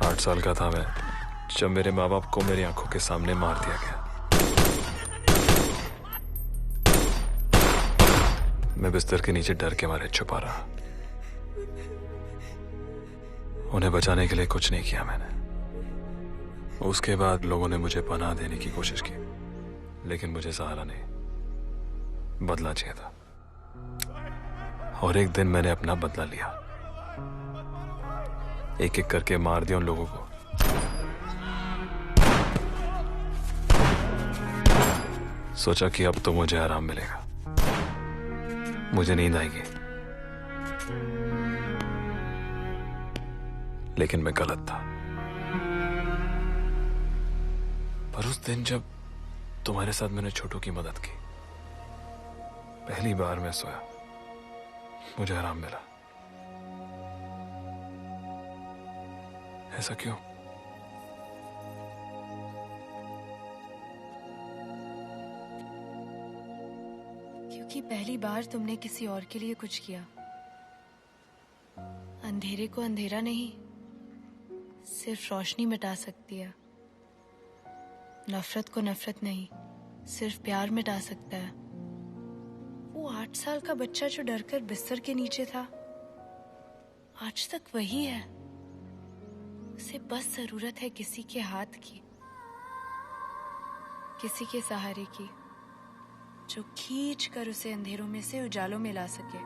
8 साल का था मैं जब मेरे माँ बाप को मेरी आंखों के सामने मार दिया गया. मैं बिस्तर के नीचे डर के मारे छुपा रहा. उन्हें बचाने के लिए कुछ नहीं किया मैंने. उसके बाद लोगों ने मुझे पनाह देने की कोशिश की, लेकिन मुझे सहारा नहीं, बदला चाहिए था. और एक दिन मैंने अपना बदला लिया. एक एक करके मार दिया उन लोगों को. सोचा कि अब तो मुझे आराम मिलेगा, मुझे नींद आएगी. लेकिन मैं गलत था. पर उस दिन जब तुम्हारे साथ मैंने छोटू की मदद की, पहली बार मैं सोया, मुझे आराम मिला. ऐसा क्यों? क्योंकि पहली बार तुमने किसी और के लिए कुछ किया. अंधेरे को अंधेरा नहीं, सिर्फ रोशनी मिटा सकती है. नफरत को नफरत नहीं, सिर्फ प्यार मिटा सकता है। वो 8 साल का बच्चा जो डरकर बिस्तर के नीचे था, आज तक वही है। उसे बस जरूरत है किसी के हाथ की, किसी के सहारे की, जो खींच कर उसे अंधेरों में से उजालों में ला सके।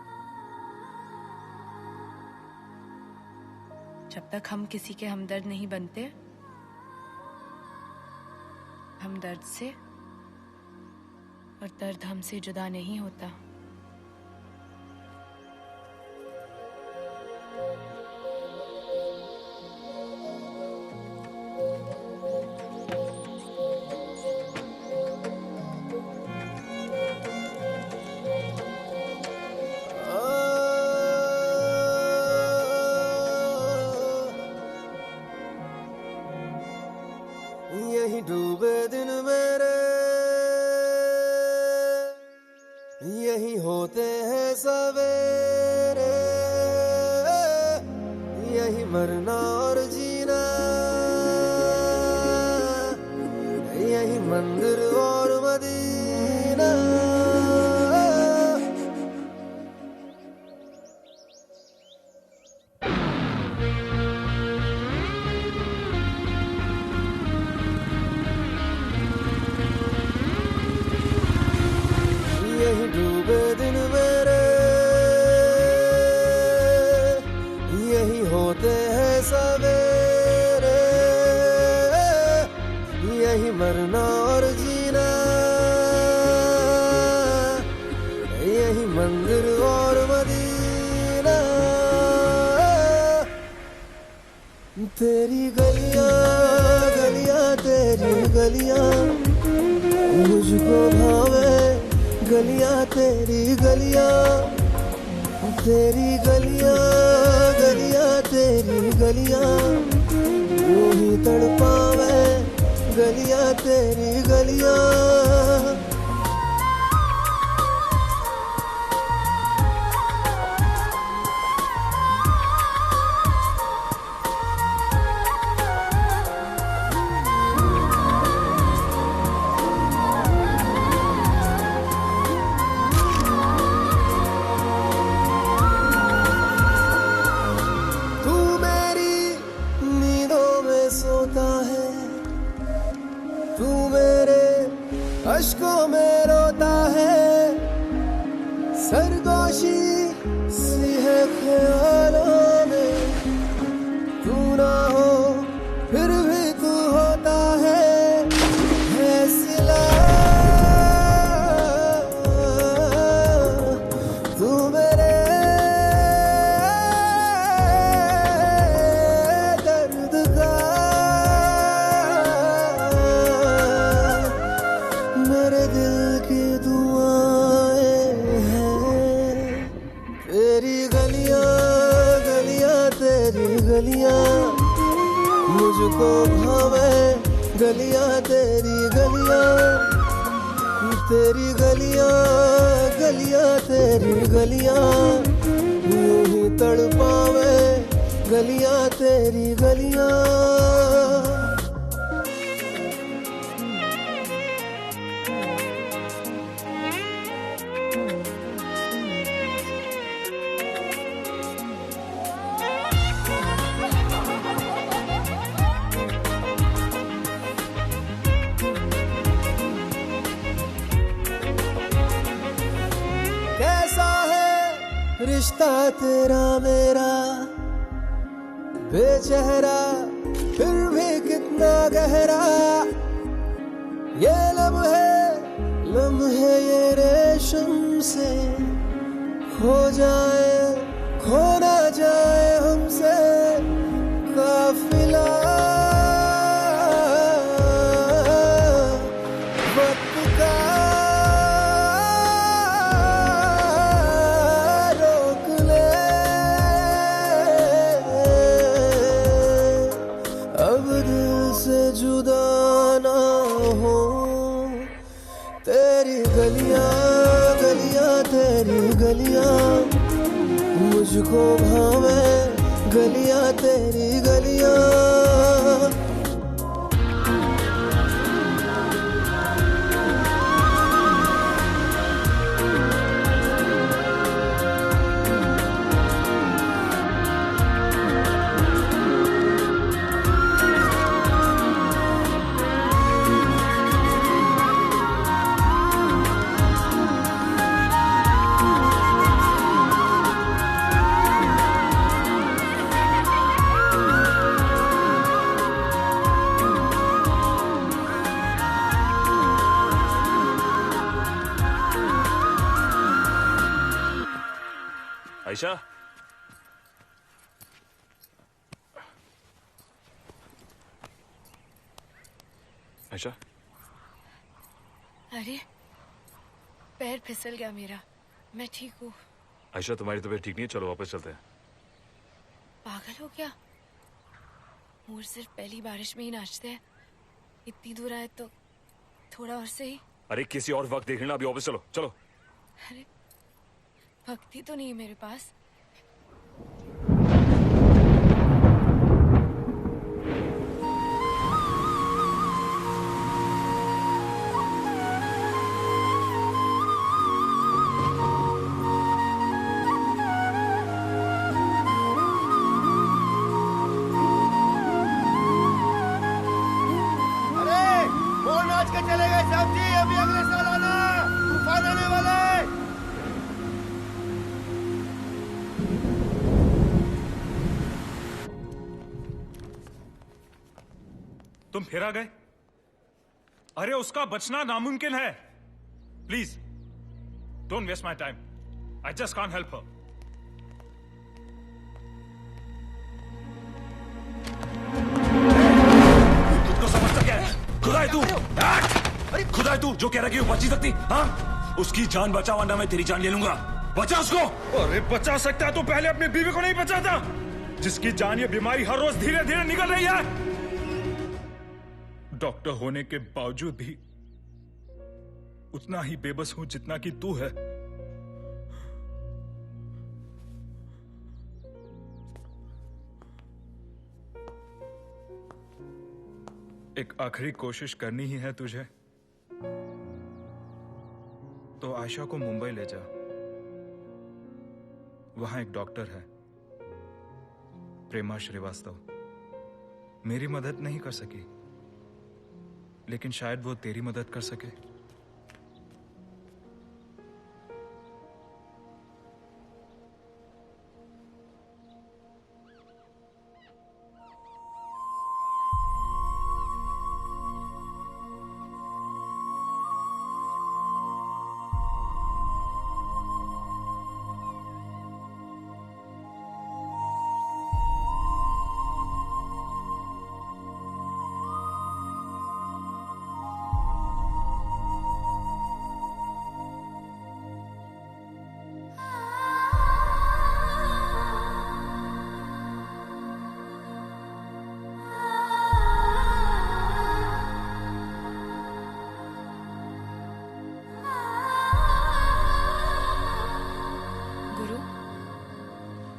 जब तक हम किसी के हमदर्द नहीं बनते, हम दर्द से और दर्द हमसे जुदा नहीं होता। यही डूबे दिन मेरे, यही होते हैं सवेरे, यही मरना और जीना, यही मंदिर और मदीना। यही डूबे दिन मेरे, यही होते हैं सवेरे, यही मरना और जीना, यही मंदिर और मदीना। तेरी गलियां गलियां तेरी गलियां मुझको भावे, गलियां तेरी गलियां, तेरी गलियां गलियां तेरी गलियां यूं ही तड़पावे, गलियां तेरी गलियां। तू मेरे अश्कों में रोता है, सरगोशी सी है ख्यालों में, तू ना हो फिर भी तू होता है सिला। तू मेरे दर्द का, मेरे दिल की दुआएं हैं। तेरी गलियां गलियां तेरी गलियां मुझको भावे, गलियां तेरी गलियां, तेरी गलियां गलियां तेरी गलियां यूं ही तड़पावे, गलियां तेरी गलियां। कैसा है रिश्ता तेरा मेरा, बेचेहरा फिर भी कितना गहरा, ये लम्हे लम्हे ये रेशम से खो जाए, खो ना जाए हमसे काफिला। वक्त का रोक ले, अब दिल से जुदा ना हो। तेरी गलियां गलियां तेरी गलियां मुझको भावे, गलियां तेरी गलियां। आयशा, आयशा, अरे पैर फिसल गया मेरा, मैं ठीक हूँ। आयशा तुम्हारी तबीयत ठीक नहीं है, चलो वापस चलते हैं। पागल हो क्या? मोर सिर्फ पहली बारिश में ही नाचते हैं। इतनी दूर आए तो थोड़ा और सही। अरे किसी और वक्त देख लेना, अभी वापस चलो चलो। अरे भक्ति तो नहीं है मेरे पास। चले गए साहब जी, अभी अगले साल आना, तूफान आने वाला है। तुम फिर आ गए? अरे उसका बचना नामुमकिन है। Please don't waste my time, I just can't help her. खुद को समझता क्या है? खुदा है तू, खुदा है तू जो कह रहा कि वो बची सकती? हाँ, उसकी जान बचा वरना मैं तेरी जान ले लूंगा। बचा उसको। अरे बचा सकता है तो पहले अपनी बीवी को नहीं बचाता, जिसकी जान ये बीमारी हर रोज धीरे धीरे निकल रही है। डॉक्टर होने के बावजूद भी उतना ही बेबस हूं जितना कि तू है। एक आखिरी कोशिश करनी ही है तुझे तो आयशा को मुंबई ले जा। वहां एक डॉक्टर है, प्रेमा श्रीवास्तव। मेरी मदद नहीं कर सकी, लेकिन शायद वो तेरी मदद कर सके।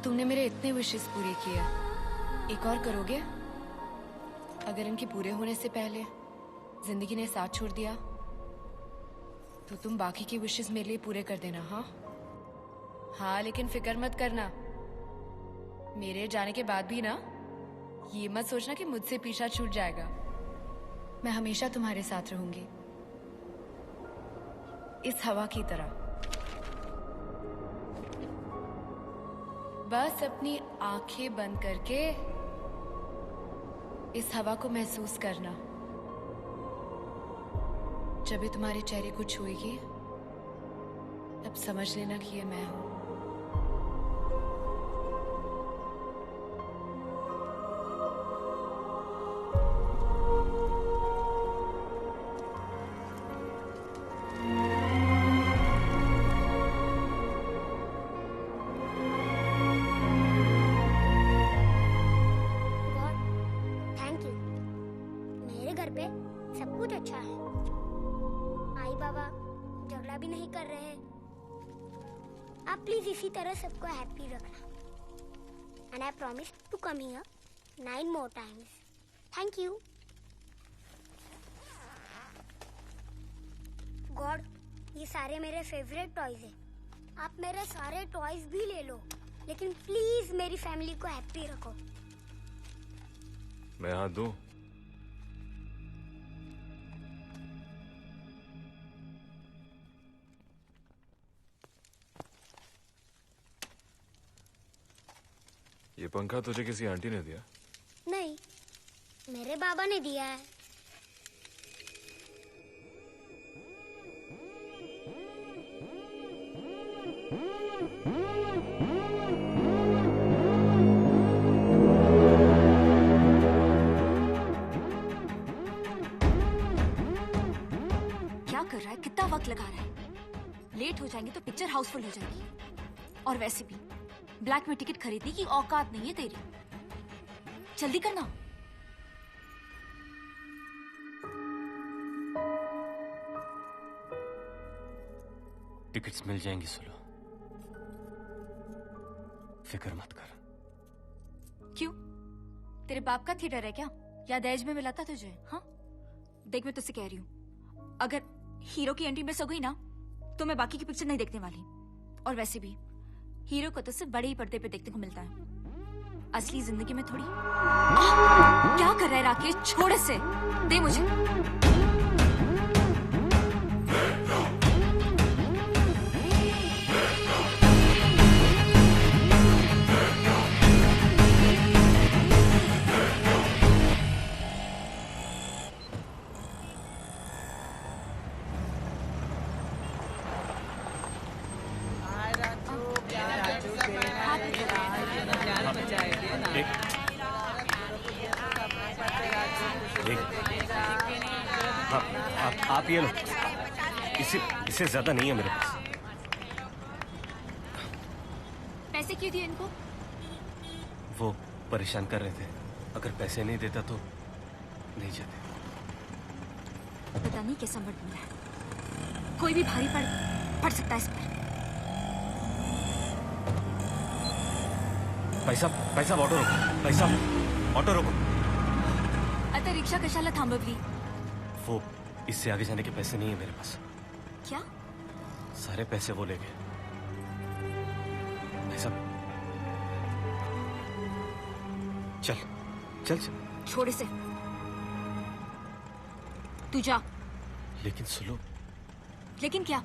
तुमने मेरे इतने विशेस पूरे किए, एक और करोगे? अगर इनके पूरे होने से पहले जिंदगी ने साथ छोड़ दिया तो तुम बाकी की विशेस मेरे लिए पूरे कर देना। हाँ हाँ, लेकिन फिक्र मत करना, मेरे जाने के बाद भी ना ये मत सोचना कि मुझसे पीछा छूट जाएगा। मैं हमेशा तुम्हारे साथ रहूंगी, इस हवा की तरह। बस अपनी आंखें बंद करके इस हवा को महसूस करना। जब भी तुम्हारे चेहरे को छुएगी तब समझ लेना कि ये मैं हूं। इसी तरह सबको हैप्पी रखना। And I promise to come here 9 more times. Thank you God. ये सारे मेरे फेवरेट टॉयज हैं। आप मेरे सारे टॉयज भी ले लो, लेकिन प्लीज मेरी फैमिली को हैप्पी रखो। मैं हाथ दूं? ये पंखा तुझे किसी आंटी ने दिया? नहीं, मेरे बाबा ने दिया है। कर रहा है? कितना वक्त लगा रहा है? लेट हो जाएंगे तो पिक्चर हाउसफुल हो जाएगी। और वैसे भी ब्लैक में टिकट खरीदने की औकात नहीं है तेरी। जल्दी करना। टिकट्स मिल जाएंगी सुलो, फिक्र मत कर। क्यों? तेरे बाप का थिएटर है क्या? या दहेज में मिला था तुझे? हाँ, देख मैं तुझसे कह रही हूँ, अगर हीरो की एंट्री मिस हो गई ना तो मैं बाकी की पिक्चर नहीं देखने वाली। और वैसे भी हीरो को तो सिर्फ बड़े ही पर्दे पे देखने को मिलता है, असली जिंदगी में थोड़ी। क्या कर रहा है राकेश? छोड़ इसे, दे मुझे। आप ये लो, इससे ज्यादा नहीं है मेरे पास। पैसे क्यों दिए इनको? वो परेशान कर रहे थे, अगर पैसे नहीं देता तो नहीं जाते। पता नहीं कैसा मर्द मिला है, कोई भी भारी पड़ सकता है इस पर। पैसा ऑटो रोको, पैसा ऑटो रोको। आता रिक्शा कशाला थांबवली? वो इससे आगे जाने के पैसे नहीं है मेरे पास। क्या? सारे पैसे वो ले गए। पैसा चल चल चल। छोड़ इसे, तू जा। लेकिन सुनो। लेकिन क्या?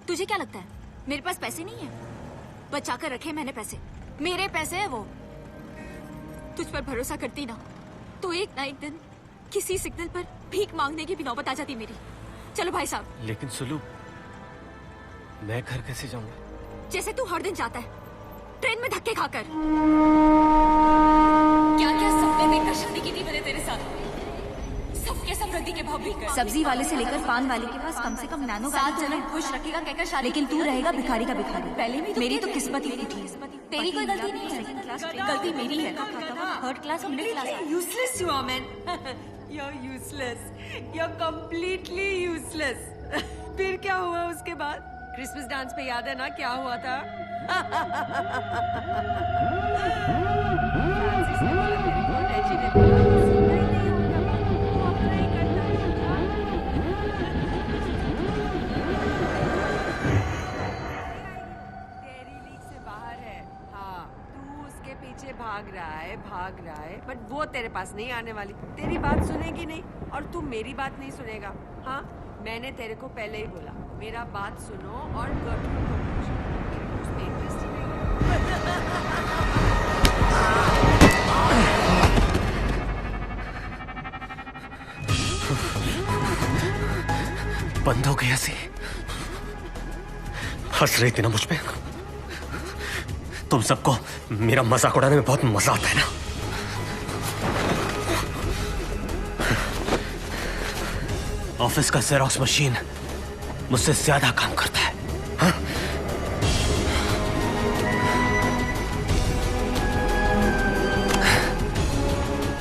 तुझे क्या लगता है मेरे पास पैसे नहीं है? बचा कर रखे मैंने पैसे, मेरे पैसे है वो। तुझ पर भरोसा करती ना तो एक ना एक दिन किसी सिग्नल पर भीख मांगने की भी नौबत आ जाती मेरी। चलो भाई साहब। लेकिन सुलू, मैं घर कैसे जाऊंगा? जैसे तू हर दिन जाता है, ट्रेन में धक्के खाकर। क्या क्या सपने देखकर शादी की थी मैंने तेरे साथ, सबके सब रद्दी के भाव भी। सब्जी वाले से लेकर पान वाले के पास कम से कम नैनो 7 जने खुश रखेगा कहकर शादी। लेकिन तू रहेगा भिखारी का भिखारी। पहले भी मेरी तो किस्मत ही फूटी है। तेरी कोई गलती नहीं है, गलती मेरी है। थर्ड क्लास और middle class. Useless you are man. You're useless. You're completely useless. फिर क्या हुआ उसके बाद? क्रिसमस डांस पे याद है ना क्या हुआ था? भाग रहा है बट वो तेरे पास नहीं आने वाली। तेरी बात सुनेगी नहीं और तू मेरी बात नहीं सुनेगा। हाँ, मैंने तेरे को पहले ही बोला, मेरा बात सुनो और गर्लफ्रेंड को पूछो, उसमें इंटरेस्ट नहीं। बंद हो गया सी। हंस रही थी ना मुझ पे? तुम सबको मेरा मजाक उड़ाने में बहुत मजा आता है ना? ऑफिस का जेरॉक्स मशीन मुझसे ज्यादा काम करता है। हाँ?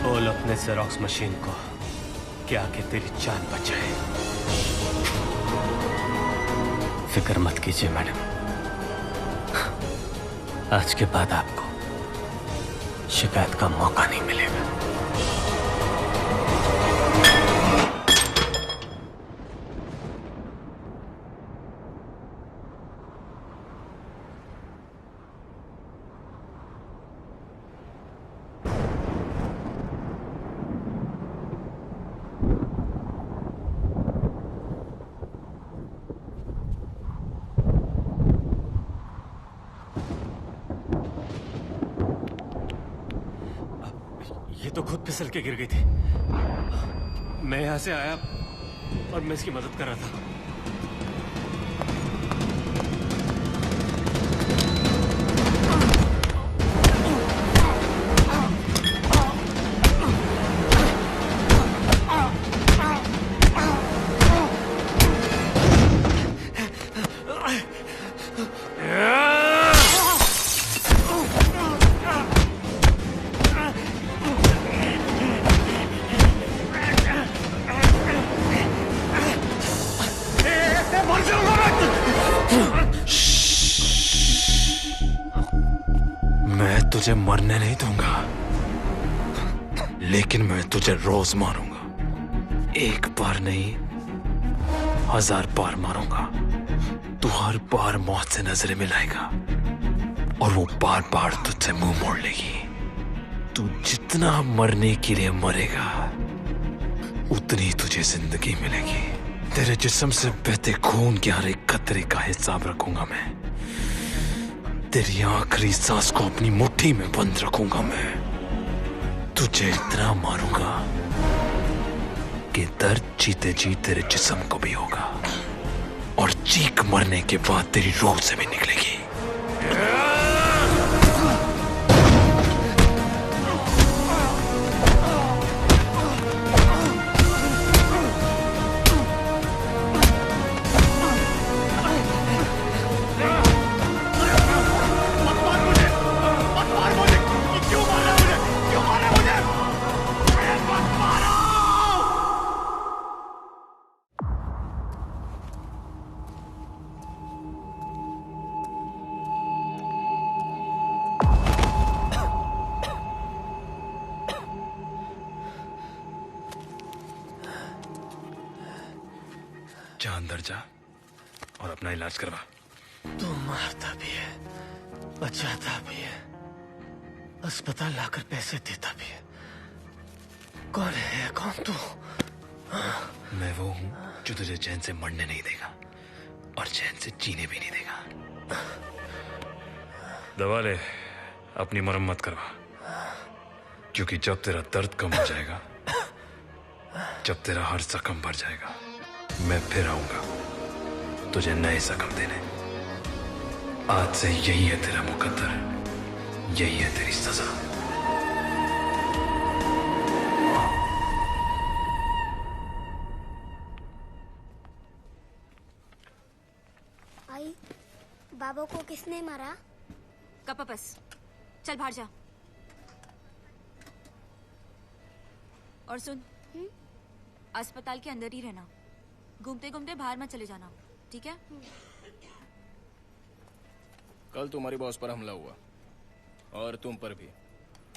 बोल अपने जेरॉक्स मशीन को क्या कि तेरी जान बचाए। फिक्र मत कीजिए मैडम, आज के बाद आपको शिकायत का मौका नहीं मिलेगा। तो खुद फिसल के गिर गई थी। मैं यहां से आया और मैं इसकी मदद कर रहा था। तुझे मरने नहीं दूंगा, लेकिन मैं तुझे रोज मारूंगा। एक बार नहीं, 1000 बार मारूंगा। तू हर बार मौत से नजरें मिलाएगा और वो बार बार तुझसे मुंह मोड़ लेगी। तू जितना मरने के लिए मरेगा, उतनी तुझे जिंदगी मिलेगी। तेरे जिस्म से बहते खून के हर एक कतरे का हिसाब रखूंगा मैं। तेरी आखिरी सांस को अपनी मुट्ठी में बंद रखूंगा मैं। तुझे इतना मारूंगा कि दर्द जीते जी तेरे जिस्म को भी होगा और चीख मरने के बाद तेरी रूह से भी निकलेगी। जा अंदर जा और अपना इलाज करवा। तू मारता भी है, बचाता भी है, अस्पताल लाकर पैसे देता भी है। कौन है, कौन तू? मैं वो हूँ जो तुझे चैन से मरने नहीं देगा और चैन से जीने भी नहीं देगा। दवा ले, अपनी मरम्मत करवा, क्योंकि जब तेरा दर्द कम हो जाएगा, जब तेरा हर जख्म भर जाएगा, मैं फिर आऊंगा तुझे नए जख्म देने। आज से यही है तेरा मुकद्दर, यही है तेरी सजा। आई, बाबा को किसने मारा? कपापस, चल बाहर जा। और सुन, अस्पताल के अंदर ही रहना, घूमते घूमते बाहर मत चले जाना, ठीक है? कल तुम्हारी बॉस पर हमला हुआ और तुम पर भी।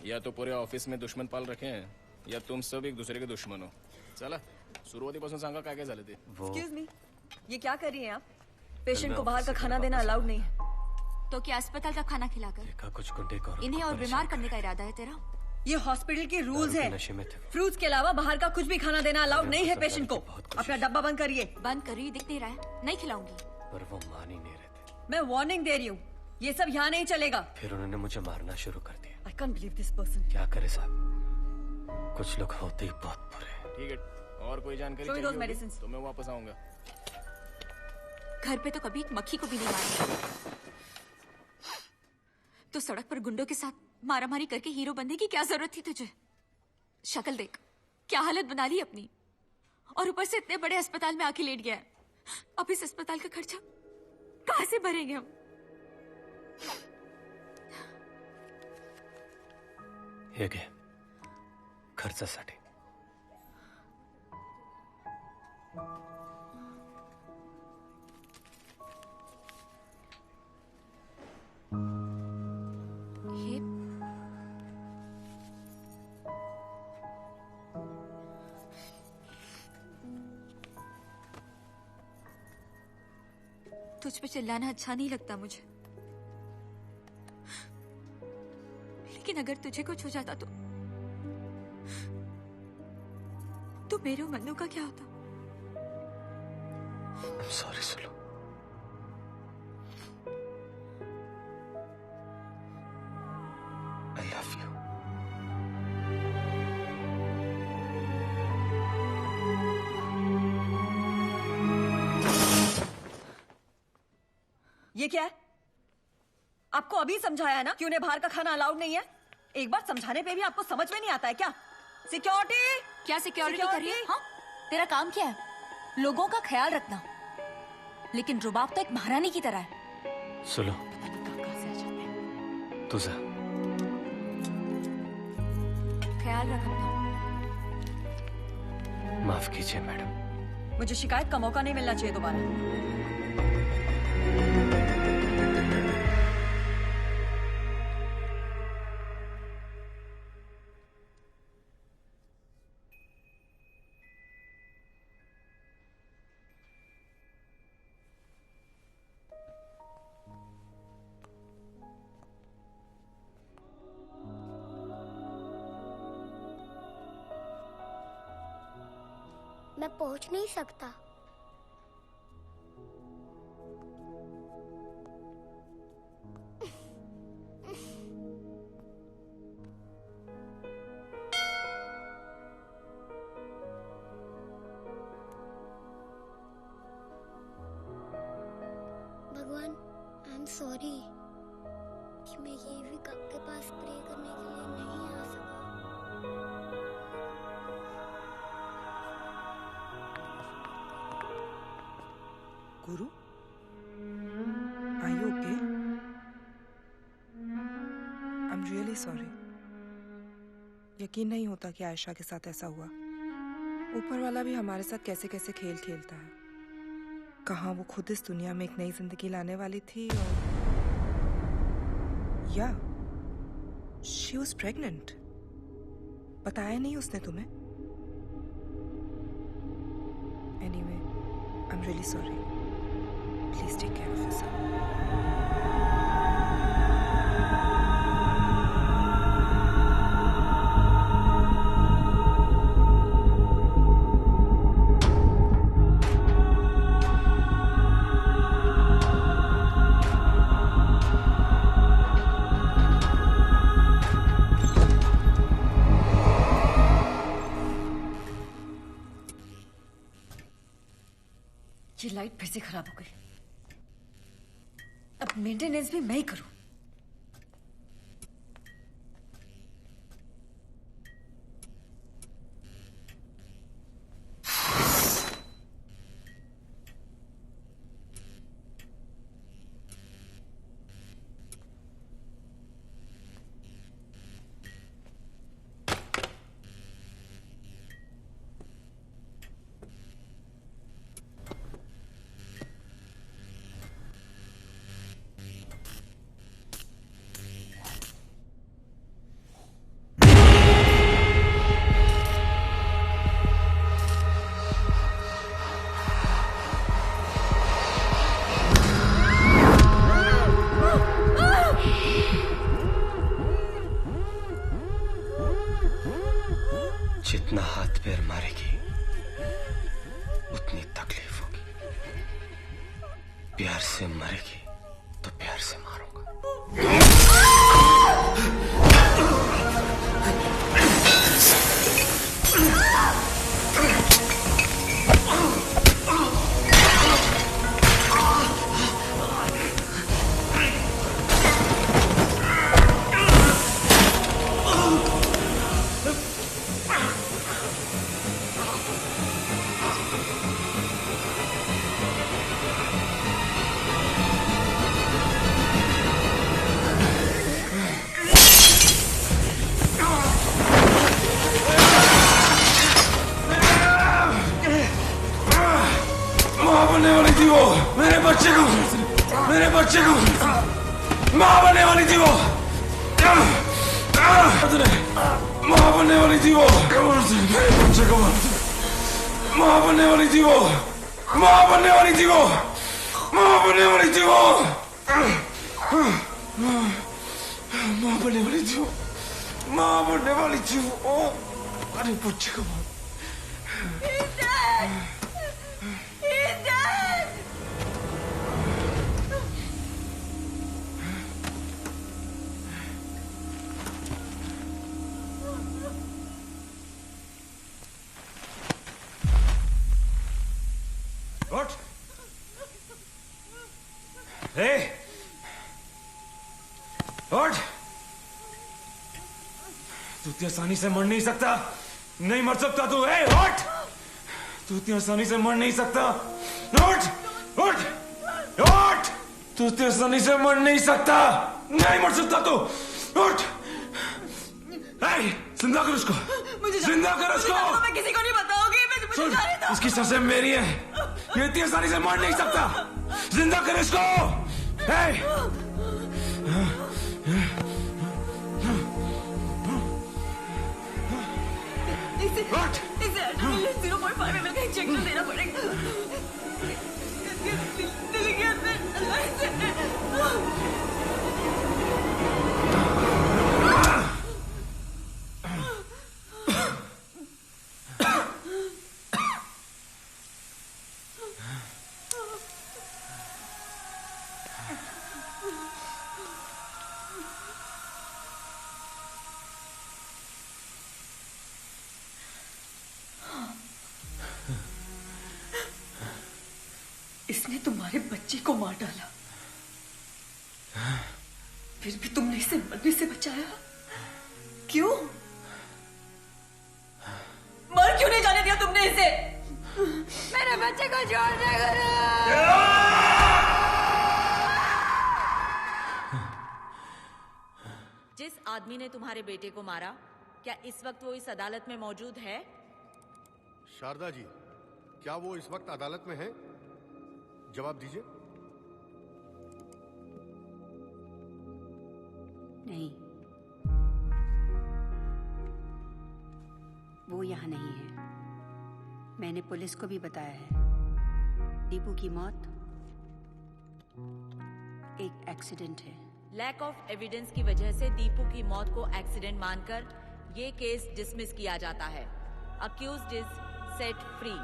या तो पूरे ऑफिस में दुश्मन पाल रखे हैं या तुम सब एक दूसरे के दुश्मन हो। चला सुरुवातीपासून सांगा काय काय झालं ते। एक्सक्यूज मी, ये क्या कर रही हैं आप? पेशेंट को बाहर का खाना देना अलाउड नहीं है। तो क्या अस्पताल का खाना खिलाकर कुछ गुंडे को इन्हें और बीमार करने का इरादा है तेरा? ये हॉस्पिटल के रूल्स है। नशे में थे। फ्रूट्स के अलावा बाहर का कुछ भी खाना देना अलाउड नहीं है पेशेंट को। अपना डब्बा बंद करिए। बंद कर रही, दिख नहीं रहा है? नहीं खिलाऊंगी। पर वो मान ही नहीं रहे थे। मैं वार्निंग दे रही हूँ, ये सब यहाँ नहीं चलेगा। फिर उन्होंने मुझे मारना शुरू कर दिया। I can't believe this person. क्या करे साहब, कुछ लोग होते ही बहुत बुरे। ठीक है, और कोई जानकारी Show me those चाहिए medicines. तो मैं वापस आऊंगा। घर पे तो कभी एक मक्खी को भी नहीं मारा, तो सड़क पर गुंडों के साथ मारामारी करके हीरो बनने की क्या जरूरत थी तुझे? शक्ल देख, क्या हालत बना ली अपनी, और ऊपर से इतने बड़े अस्पताल में आके लेट गया है। अब इस अस्पताल का खर्चा कहां से भरेंगे हम? हे घे खर्चासाठी। तुझ पे चिल्लाना अच्छा नहीं लगता मुझे, लेकिन अगर तुझे कुछ हो जाता तो मेरे और मन्नू का क्या होता? Sorry Sulo. I love you. ये क्या है? आपको अभी समझाया है ना कि उन्हें बाहर का खाना अलाउड नहीं है। एक बार समझाने पे भी आपको समझ में नहीं आता है क्या? सिक्योरिटी, क्या सिक्योरिटी कर रही है? हाँ, तेरा काम क्या है? लोगों का ख्याल रखना, लेकिन रुबाब तो एक महारानी की तरह है। सुनो, तू जा। ख्याल रख अपना। माफ कीजिए मैडम। मुझे शिकायत का मौका नहीं मिलना चाहिए दोबारा। मैं पहुंच नहीं सकता। भगवान, आई एम सॉरी कि मैं ये भी आपके पास प्रे करने के लिए नहीं आ सका। गुरु, are you okay? I'm really sorry. यकीन नहीं होता कि आयशा के साथ ऐसा हुआ। ऊपर वाला भी हमारे साथ कैसे कैसे खेल खेलता है। कहाँ वो खुद इस दुनिया में एक नई जिंदगी लाने वाली थी और या she was pregnant. बताया नहीं उसने तुम्हें? Anyway, I'm really sorry. Please take care of yourself. ये लाइट फिर से खराब हो गई। अब मेंटेनेंस भी मैं ही करूं। जितना हाथ पैर मारेगी उतनी तकलीफ होगी। प्यार से मरेगी तो प्यार से मारूंगा। बनने वाली थी वो, मेरे बच्चे को माँ बनने वाली थी वो, माँ बनने वाली थी वो, मेरे बच्चे को माँ बनने वाली थी वो, माँ बनने वाली थी वो, माँ बनने वाली थी वो, माँ बनने वाली थी वो, माँ बनने वाली थी वो, अरे बच्चे को What? Hey! What? तू इतनी आसानी से मर नहीं सकता, नहीं मर सकता तू। Hey! What? तू इतनी आसानी से मर नहीं सकता। What? What? What? तू इतनी आसानी से मर नहीं सकता, नहीं मर सकता तू। What? Hey! जिंदा कर उसको, जिंदा कर उसको। मैं किसी को नहीं बताऊंगी। सुन, इसकी सांसें मेरी है, ये इतनी आसानी से मर नहीं सकता। जिंदा कर इसको। Hey! इसे एड्रेनलिन 0.5 ml का इंजेक्शन देना पड़ेगा। दिल के अंदर इसने तुम्हारे बच्चे को मार डाला, फिर भी तुमने इसे मरने से बचाया। क्यों? मर क्यों नहीं जाने दिया तुमने इसे? मेरे बच्चे को छोड़ दे गुरु। जिस आदमी ने तुम्हारे बेटे को मारा, क्या इस वक्त वो इस अदालत में मौजूद है? शारदा जी, क्या वो इस वक्त अदालत में है? जवाब दीजिए। नहीं, वो यहाँ नहीं है। मैंने पुलिस को भी बताया है। दीपू की मौत एक एक्सीडेंट है। लैक ऑफ एविडेंस की वजह से दीपू की मौत को एक्सीडेंट मानकर ये केस डिसमिस किया जाता है। Accused is set free.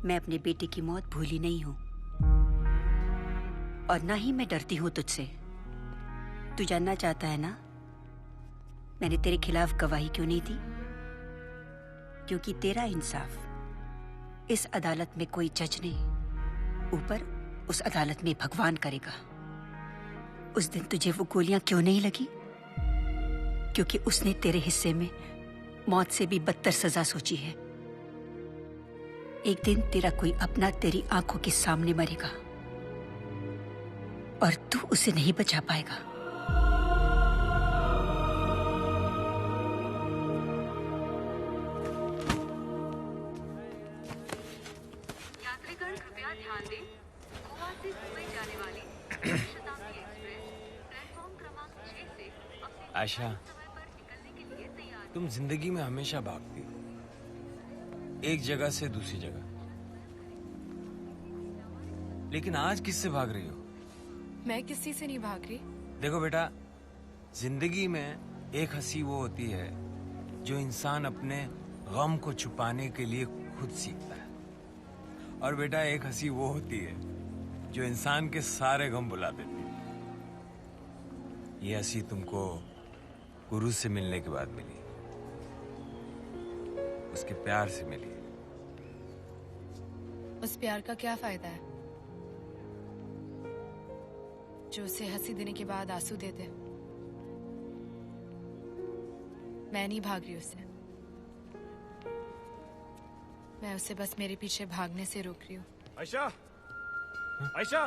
मैं अपने बेटे की मौत भूली नहीं हूं, और ना ही मैं डरती हूं तुझसे। तू जानना चाहता है ना, मैंने तेरे खिलाफ गवाही क्यों नहीं दी? क्योंकि तेरा इंसाफ इस अदालत में कोई जज नहीं, ऊपर उस अदालत में भगवान करेगा। उस दिन तुझे वो गोलियां क्यों नहीं लगी? क्योंकि उसने तेरे हिस्से में मौत से भी बदतर सजा सोची है। एक दिन तेरा कोई अपना तेरी आंखों के सामने मरेगा और तू उसे नहीं बचा पाएगा। यात्रीगण कृपया ध्यान दें, गोवा से मुंबई जाने वाली शताब्दी एक्सप्रेस प्लेटफॉर्म क्रमांक 6 से अपने आयशा, समय पर निकलने के लिए तैयार। तुम जिंदगी में हमेशा भागती हो, एक जगह से दूसरी जगह, लेकिन आज किससे भाग रही हो? मैं किसी से नहीं भाग रही। देखो बेटा, जिंदगी में एक हंसी वो होती है जो इंसान अपने गम को छुपाने के लिए खुद सीखता है, और बेटा एक हंसी वो होती है जो इंसान के सारे गम भुला देती है। ये हंसी तुमको गुरु से मिलने के बाद मिली, उसके प्यार से मिली। उस प्यार का क्या फायदा है जो उसे हंसी देने के बाद आंसू दे दे? मैं नहीं भाग रही उससे, मैं उसे बस मेरे पीछे भागने से रोक रही हूँ। आयशा, आयशा,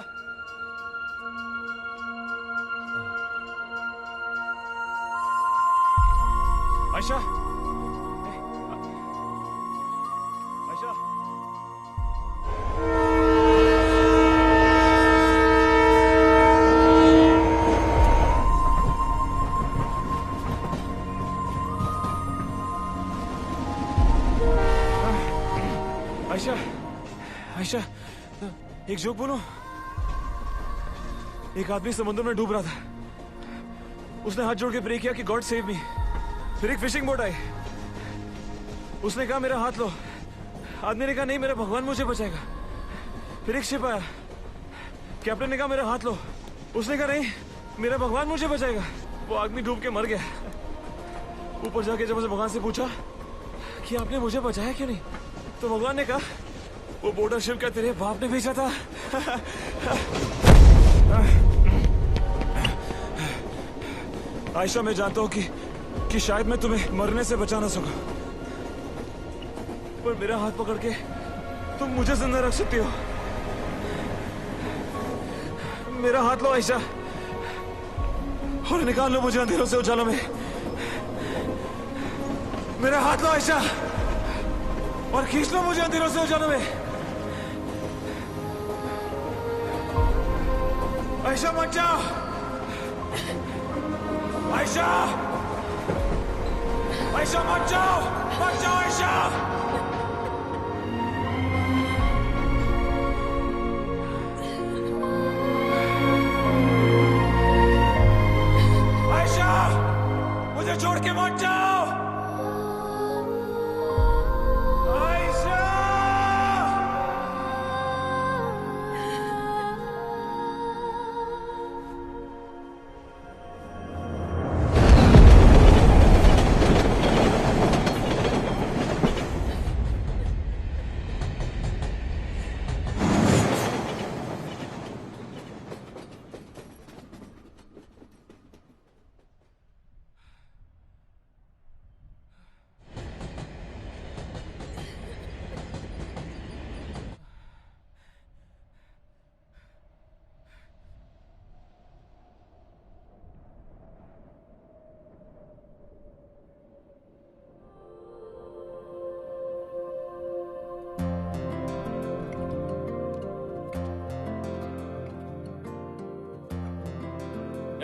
आयशा, आयशा, आयशा, आयशा, एक जोक बोलो। एक आदमी समुद्र में डूब रहा था, उसने हाथ जोड़ के प्रे किया कि गॉड सेव मी। फिर एक फिशिंग बोट आई, उसने कहा मेरा हाथ लो। आदमी ने कहा नहीं, मेरा भगवान मुझे बचाएगा। फिर एक शिप आया, कैप्टन ने कहा मेरा हाथ लो। उसने कहा नहीं, मेरा भगवान मुझे बचाएगा। वो आदमी डूब के मर गया। ऊपर जाके जब उसने भगवान से पूछा कि आपने मुझे बचाया क्यों नहीं, तो भगवान ने कहा वो बोर्डर शिप क्या तेरे बाप ने भेजा था। आयशा, मैं जानता हूँ कि शायद मैं तुम्हें मरने से बचा ना सकूं, पर मेरा हाथ पकड़ के तुम मुझे जिंदा रख सकती हो। मेरा हाथ लो आयशा, और निकाल लो मुझे अंधेरों से उजालों में। मेरा हाथ लो आयशा, और खींच लो मुझे अंधेरों से उजालों में। आयशा मत जाओ, आयशा, आयशा मत जाओ, मत जाओ आयशा। आयशा, मुझे छोड़ के मत जाओ।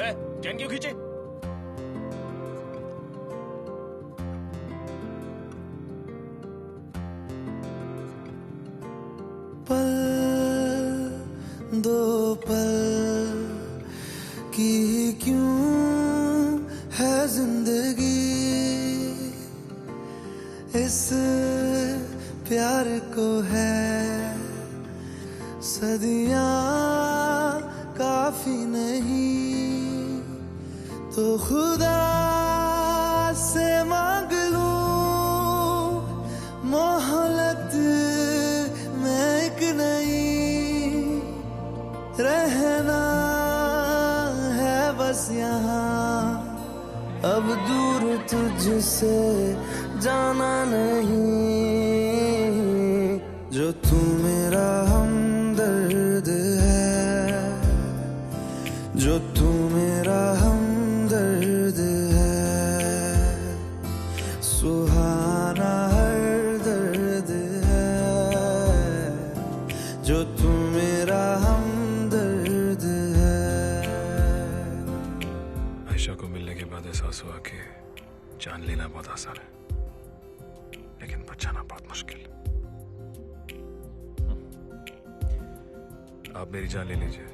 चैन क्यों खींचे? पल दो पल की क्यों है जिंदगी, इस प्यार को है सदियां काफी नहीं, तो खुदा से मांग लूं मोहलत में एक नहीं, रहना है बस यहाँ अब दूर तुझसे जाना नहीं, जो तू मेरा हमदर्द है, जो तू मेरा हमदर्द है, सुहाना हर दर्द है, जो तू मेरा हमदर्द है। आयशा को मिलने के बाद एहसास हुआ कि जान लेना बहुत आसान है, लेकिन बचाना बहुत मुश्किल। आप मेरी जान ले लीजिए,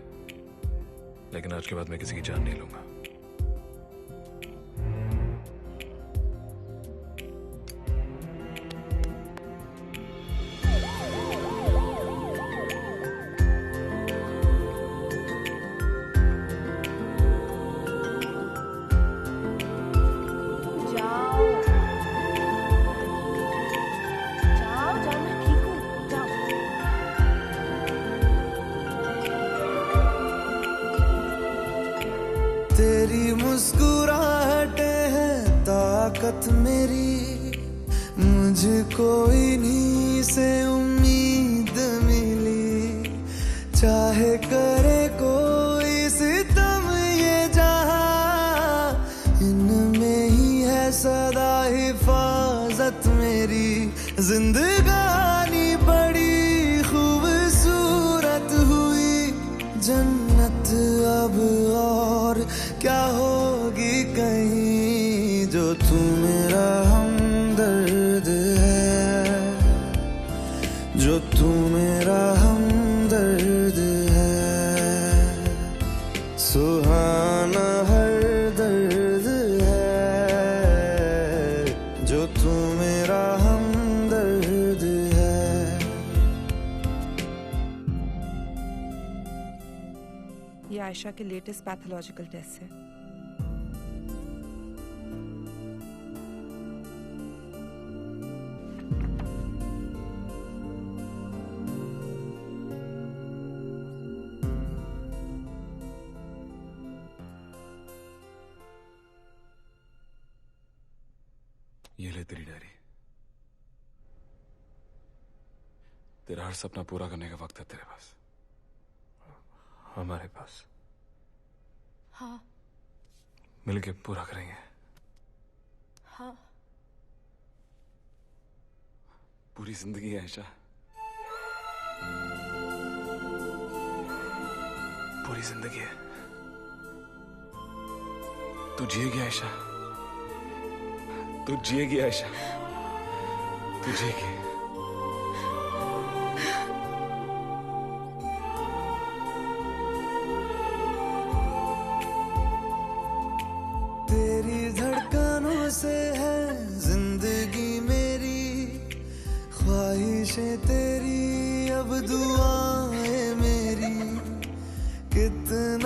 लेकिन आज के बाद मैं किसी की जान नहीं लूंगा। तेरी मुस्कुराहटें हैं ताकत मेरी, मुझको इन्हीं से उम्मीद मिली, चाहे करे कोई सितम ये जहां, इनमें ही है सदा हिफाजत मेरी, जिंदगानी बड़ी खूबसूरत हुई, जन्नत अब और क्या होगी कहीं, जो तू मेरा हमदर्द है, जो तू मेरा हमदर्द है, सुहाना हर दर्द है, जो तू मेरा हमदर्द है। ये आयशा के लेटेस्ट पैथोलॉजिकल टेस्ट है। ये ले तेरी डायरी। तेरा हर सपना पूरा करने का वक्त है तेरे पास, हमारे पास। हाँ मिलके पूरा करेंगे। हाँ पूरी जिंदगी है आयशा, पूरी जिंदगी है। तू जिएगी आयशा, तू जिएगी आयशा, तू जिएगी। तेरी धड़कनों से है जिंदगी मेरी, ख्वाहिशें तेरी अब दुआएं मेरी, कितना